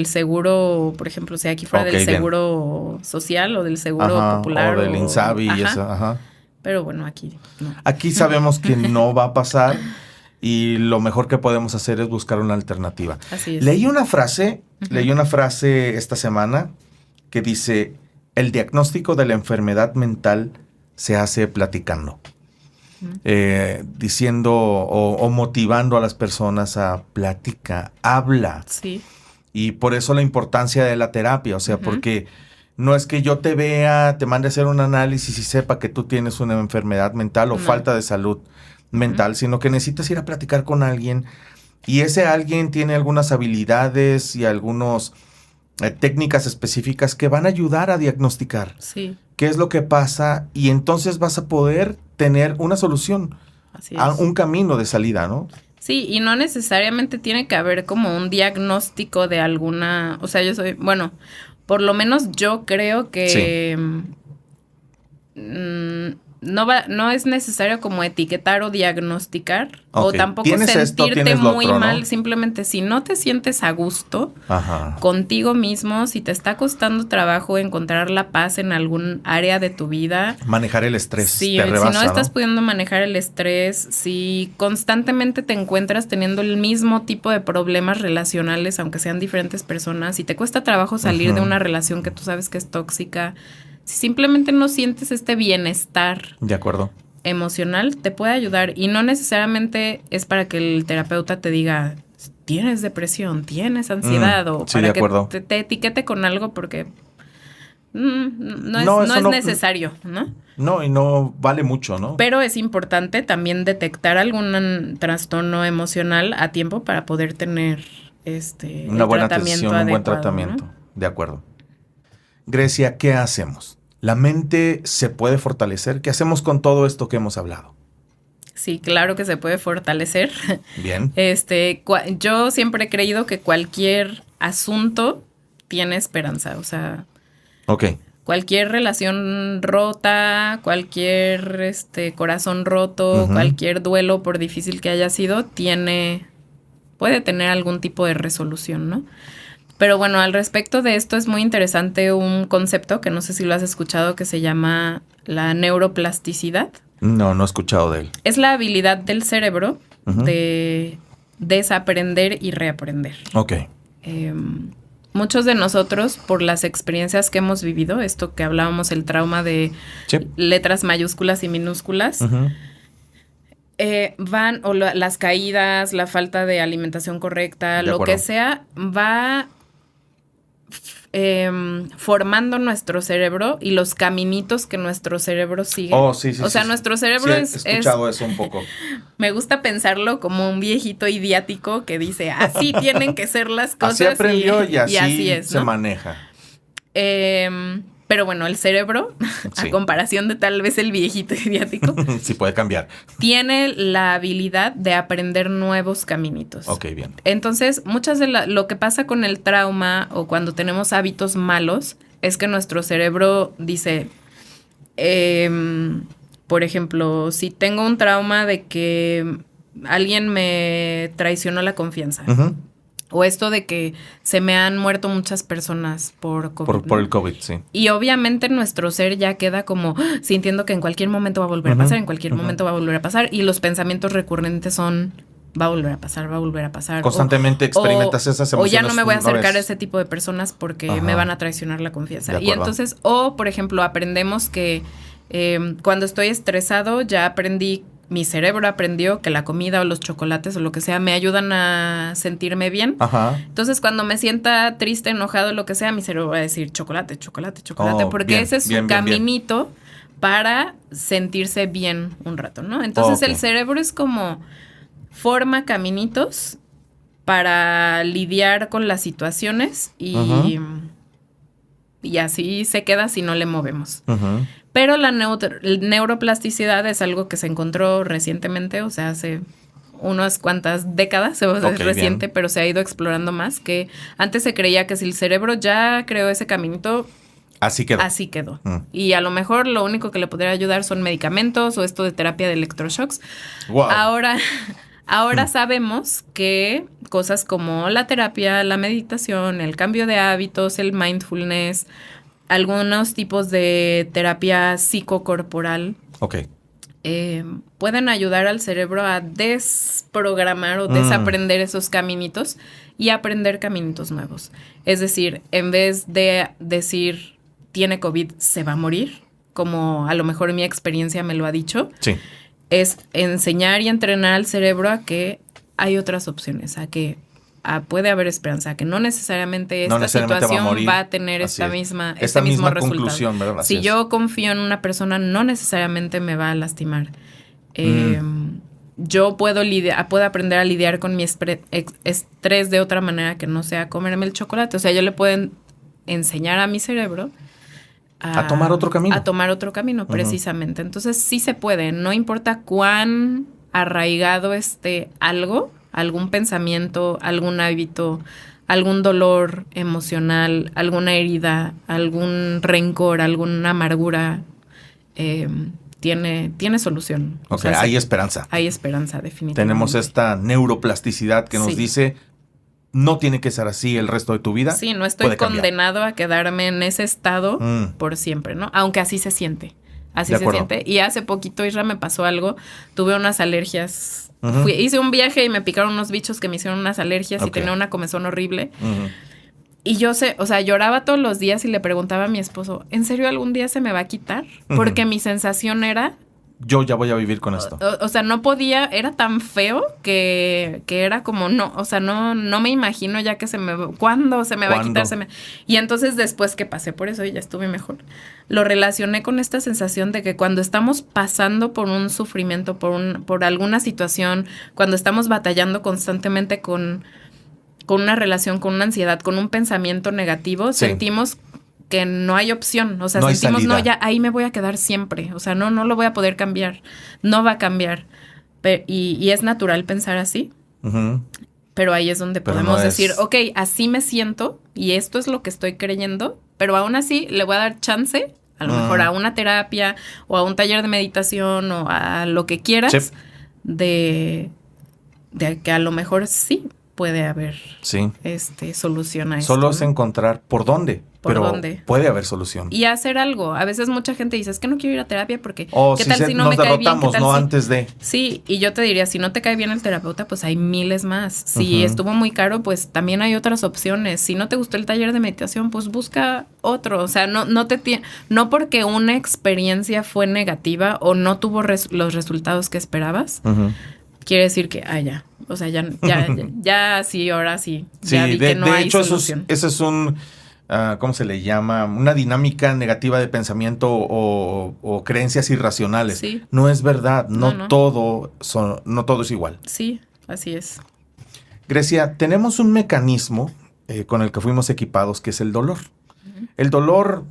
seguro, por ejemplo, si aquí fuera del seguro social o del seguro popular. O del INSABI y eso, Pero bueno, aquí no. Aquí sabemos que no va a pasar y lo mejor que podemos hacer es buscar una alternativa. Así es. Leí una frase esta semana que dice, el diagnóstico de la enfermedad mental se hace platicando. Diciendo o motivando a las personas a platica, habla. Sí. Y por eso la importancia de la terapia, o sea, porque no es que yo te vea, te mande a hacer un análisis y sepa que tú tienes una enfermedad mental o falta de salud mental, sino que necesitas ir a platicar con alguien y ese alguien tiene algunas habilidades y algunas técnicas específicas que van a ayudar a diagnosticar qué es lo que pasa y entonces vas a poder tener una solución, un camino de salida, ¿no? Sí, y no necesariamente tiene que haber como un diagnóstico de alguna, o sea, por lo menos yo creo que no es necesario como etiquetar o diagnosticar o tampoco sentirte muy mal, ¿no? Simplemente si no te sientes a gusto contigo mismo, si te está costando trabajo encontrar la paz en algún área de tu vida. Manejar el estrés. Sí, si no estás pudiendo manejar el estrés, si constantemente te encuentras teniendo el mismo tipo de problemas relacionales, aunque sean diferentes personas, si te cuesta trabajo salir de una relación que tú sabes que es tóxica, si simplemente no sientes este bienestar emocional, te puede ayudar. Y no necesariamente es para que el terapeuta te diga, tienes depresión, tienes ansiedad, o para que te etiquete con algo, porque no es necesario, ¿no? No, y no vale mucho, ¿no? Pero es importante también detectar algún trastorno emocional a tiempo para poder tener una buena atención, un buen tratamiento. ¿No? De acuerdo. Grecia, ¿qué hacemos? ¿La mente se puede fortalecer? ¿Qué hacemos con todo esto que hemos hablado? Sí, claro que se puede fortalecer. Bien. Yo siempre he creído que cualquier asunto tiene esperanza, o sea... Ok. Cualquier relación rota, cualquier corazón roto, cualquier duelo, por difícil que haya sido, puede tener algún tipo de resolución, ¿no? Pero bueno, al respecto de esto es muy interesante un concepto que no sé si lo has escuchado, que se llama la neuroplasticidad. No he escuchado de él. Es la habilidad del cerebro de desaprender y reaprender. Ok. Muchos de nosotros, por las experiencias que hemos vivido, esto que hablábamos, el trauma de letras mayúsculas y minúsculas, las caídas, la falta de alimentación correcta, lo que sea, va formando nuestro cerebro y los caminitos que nuestro cerebro sigue. Oh, sí. O sea, nuestro cerebro he escuchado eso un poco. Me gusta pensarlo como un viejito idiático que dice, así tienen que ser las cosas. Así aprendió y así es, se ¿no? maneja. Pero bueno, el cerebro, a comparación de tal vez el viejito idiático, sí puede cambiar. Tiene la habilidad de aprender nuevos caminitos. Ok, bien. Entonces, muchas de lo que pasa con el trauma o cuando tenemos hábitos malos es que nuestro cerebro dice, por ejemplo, si tengo un trauma de que alguien me traicionó la confianza. O esto de que se me han muerto muchas personas por COVID. Por el COVID, sí. Y obviamente nuestro ser ya queda como sintiendo que en cualquier momento va a volver a pasar, en cualquier momento va a volver a pasar. Y los pensamientos recurrentes son, va a volver a pasar, va a volver a pasar. Constantemente experimentas esas emociones. O ya no me voy a acercar a ese tipo de personas porque me van a traicionar la confianza. Y entonces, por ejemplo, aprendemos que cuando estoy estresado ya mi cerebro aprendió que la comida o los chocolates o lo que sea me ayudan a sentirme bien. Entonces, cuando me sienta triste, enojado, lo que sea, mi cerebro va a decir chocolate, porque ese es su caminito para sentirse bien un rato, ¿no? Entonces, el cerebro es como forma caminitos para lidiar con las situaciones y así se queda si no le movemos. Pero la neuroplasticidad es algo que se encontró recientemente, o sea, hace unas cuantas décadas, es reciente, pero se ha ido explorando más, que antes se creía que si el cerebro ya creó ese caminito, así quedó. Y a lo mejor lo único que le podría ayudar son medicamentos o esto de terapia de electroshocks. Wow. Ahora sabemos que cosas como la terapia, la meditación, el cambio de hábitos, el mindfulness, algunos tipos de terapia psicocorporal pueden ayudar al cerebro a desprogramar o desaprender esos caminitos y aprender caminitos nuevos. Es decir, en vez de decir tiene COVID, se va a morir, como a lo mejor mi experiencia me lo ha dicho, es enseñar y entrenar al cerebro a que hay otras opciones, a que puede haber esperanza, que no necesariamente esta situación va a tener este mismo resultado. ¿Verdad? Si yo confío en una persona, no necesariamente me va a lastimar. Yo puedo aprender a lidiar con mi estrés de otra manera que no sea comerme el chocolate. O sea, yo le puedo enseñar a mi cerebro a tomar otro camino. A tomar otro camino, precisamente. Entonces, sí se puede. No importa cuán arraigado esté algún pensamiento, algún hábito, algún dolor emocional, alguna herida, algún rencor, alguna amargura, tiene solución. O sea, hay esperanza. Hay esperanza, definitivamente. Tenemos esta neuroplasticidad que nos dice, no tiene que ser así el resto de tu vida. Sí, no estoy condenado a quedarme en ese estado por siempre, ¿no? Aunque así se siente. Así se siente. Y hace poquito, Isra, me pasó algo. Tuve unas alergias. Hice un viaje y me picaron unos bichos que me hicieron unas alergias y tenía una comezón horrible. Y yo lloraba todos los días y le preguntaba a mi esposo, ¿en serio algún día se me va a quitar? Porque mi sensación era yo ya voy a vivir con esto. O sea, no podía, era tan feo que era como, no, o sea, no me imagino ya que ¿cuándo se me va a quitar? Y entonces después que pasé por eso y ya estuve mejor, lo relacioné con esta sensación de que cuando estamos pasando por un sufrimiento, por alguna situación, cuando estamos batallando constantemente con una relación, con una ansiedad, con un pensamiento negativo, sentimos que no hay opción, o sea, no sentimos, no, ya ahí me voy a quedar siempre, o sea, no lo voy a poder cambiar, no va a cambiar, y es natural pensar así, pero ahí es donde podemos decir, ok, así me siento, y esto es lo que estoy creyendo, pero aún así le voy a dar chance, a lo mejor a una terapia, o a un taller de meditación, o a lo que quieras, de que a lo mejor sí puede haber solución a esto. Solo es encontrar por dónde. Puede haber solución. Y hacer algo. A veces mucha gente dice, es que no quiero ir a terapia porque ¿qué tal si no me cae bien? ¿Qué tal antes de? Sí, y yo te diría, si no te cae bien el terapeuta, pues hay miles más. Si estuvo muy caro, pues también hay otras opciones. Si no te gustó el taller de meditación, pues busca otro. O sea, no porque una experiencia fue negativa o no tuvo los resultados que esperabas, quiere decir que, ya. O sea, ya sí, ahora sí. Ya vi que no hay solución. Eso es un... ¿cómo se le llama? Una dinámica negativa de pensamiento o creencias irracionales. Sí. No es verdad. No todo es igual. Sí, así es. Grecia, tenemos un mecanismo con el que fuimos equipados, que es el dolor. El dolor,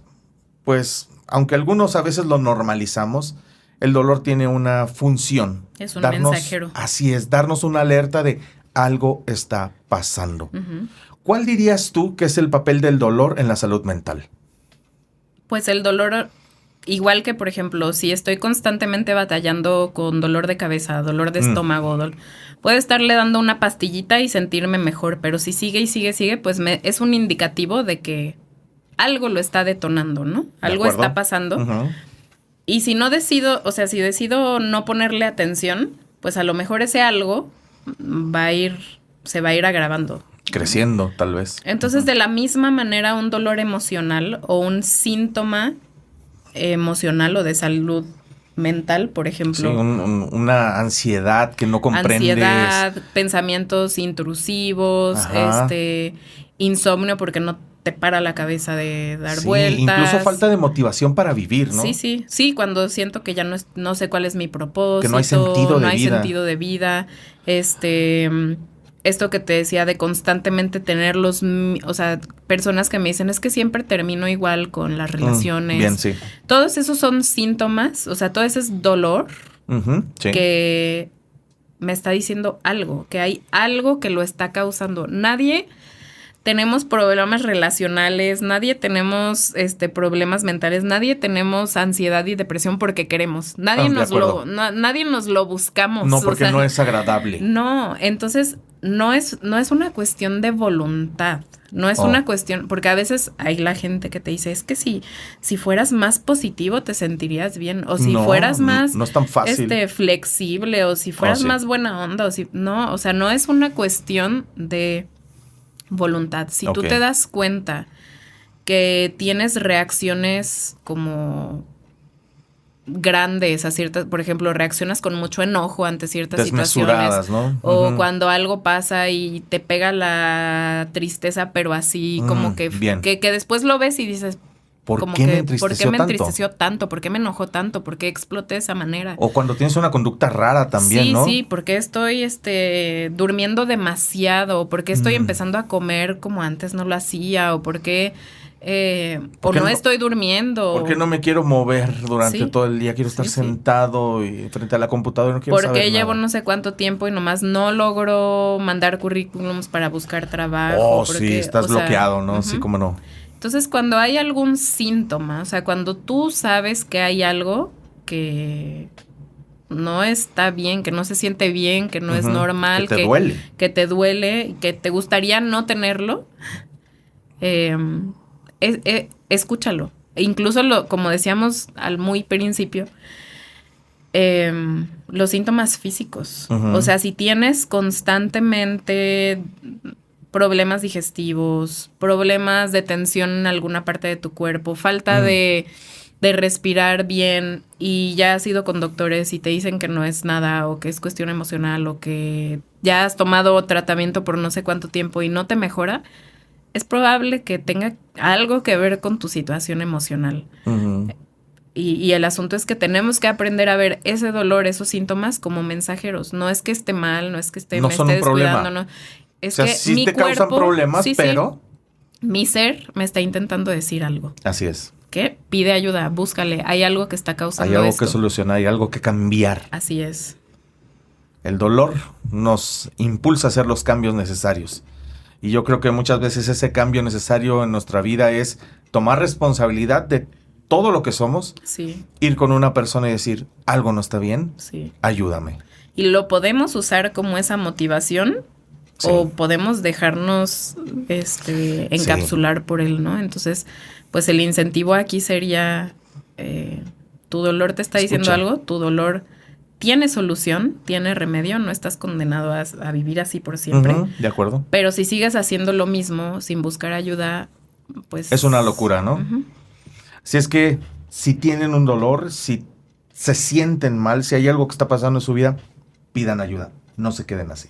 pues, aunque algunos a veces lo normalizamos, el dolor tiene una función. Es un mensajero. Así es, darnos una alerta de algo está pasando. ¿Cuál dirías tú que es el papel del dolor en la salud mental? Pues el dolor, igual que, por ejemplo, si estoy constantemente batallando con dolor de cabeza, dolor de estómago, puedo estarle dando una pastillita y sentirme mejor, pero si sigue y sigue, pues es un indicativo de que algo lo está detonando, ¿no? Algo está pasando. Y si no decido, o sea, si decido no ponerle atención, pues a lo mejor ese algo se va a ir agravando. Creciendo, tal vez. Entonces, de la misma manera, un dolor emocional o un síntoma emocional o de salud mental, por ejemplo. Sí, una ansiedad que no comprendes. Ansiedad, pensamientos intrusivos, insomnio porque no te para la cabeza de dar vueltas. Incluso falta de motivación para vivir, ¿no? Sí, cuando siento que ya no sé cuál es mi propósito. Que no hay sentido de vida. No hay sentido de vida. Esto que te decía de constantemente tener personas que me dicen, es que siempre termino igual con las relaciones. Bien, sí. Todos esos son síntomas, o sea, todo ese es dolor que me está diciendo algo, que hay algo que lo está causando. Nadie tenemos problemas relacionales, nadie tenemos problemas mentales, nadie tenemos ansiedad y depresión porque queremos. Nadie nos lo buscamos. No, porque no es agradable. No, entonces no es una cuestión de voluntad. No es una cuestión, porque a veces hay la gente que te dice, es que si fueras más positivo te sentirías bien, o si fueras más no es tan fácil. Flexible, o si fueras más buena onda, o sea, no es una cuestión de voluntad. Si tú te das cuenta que tienes reacciones como grandes a ciertas, por ejemplo, reaccionas con mucho enojo ante ciertas situaciones, ¿no? O cuando algo pasa y te pega la tristeza, pero así como que después lo ves y dices, ¿por qué me entristeció tanto? ¿Por qué me enojó tanto? ¿Por qué exploté de esa manera? O cuando tienes una conducta rara también, ¿no? Sí, porque estoy durmiendo demasiado, porque estoy empezando a comer como antes no lo hacía, o porque no estoy durmiendo. Porque no me quiero mover durante todo el día, quiero estar sentado y frente a la computadora, no quiero saber nada. Porque llevo no sé cuánto tiempo y nomás no logro mandar currículums para buscar trabajo. Estás bloqueado, ¿no? Sí, cómo no. Entonces, cuando hay algún síntoma, o sea, cuando tú sabes que hay algo que no está bien, que no se siente bien, que no es normal, que te duele, que te gustaría no tenerlo, escúchalo. E incluso, como decíamos al muy principio, los síntomas físicos. O sea, si tienes constantemente problemas digestivos, problemas de tensión en alguna parte de tu cuerpo, falta de de respirar bien y ya has ido con doctores y te dicen que no es nada o que es cuestión emocional o que ya has tomado tratamiento por no sé cuánto tiempo y no te mejora, es probable que tenga algo que ver con tu situación emocional. Uh-huh. Y el asunto es que tenemos que aprender a ver ese dolor, esos síntomas como mensajeros. No es que esté mal, no es que me esté descuidando, no. Es que sí mi te cuerpo, causan problemas, pero... mi ser me está intentando decir algo. Así es. ¿Qué? Pide ayuda, búscale. Hay algo que está causando esto. Hay algo esto. que solucionar, hay algo que cambiar. Así es. El dolor nos impulsa a hacer los cambios necesarios. Y yo creo que muchas veces ese cambio necesario en nuestra vida es tomar responsabilidad de todo lo que somos, sí. Ir con una persona y decir, algo no está bien, sí. Ayúdame. Y lo podemos usar como esa motivación, sí. O podemos dejarnos encapsular, sí. Por él, ¿no? Entonces, pues el incentivo aquí sería, tu dolor te está diciendo algo, tu dolor tiene solución, tiene remedio, no estás condenado a vivir así por siempre. Uh-huh, de acuerdo. Pero si sigues haciendo lo mismo sin buscar ayuda, pues... es una locura, ¿no? Uh-huh. Si es que si tienen un dolor, si se sienten mal, si hay algo que está pasando en su vida, pidan ayuda, no se queden así.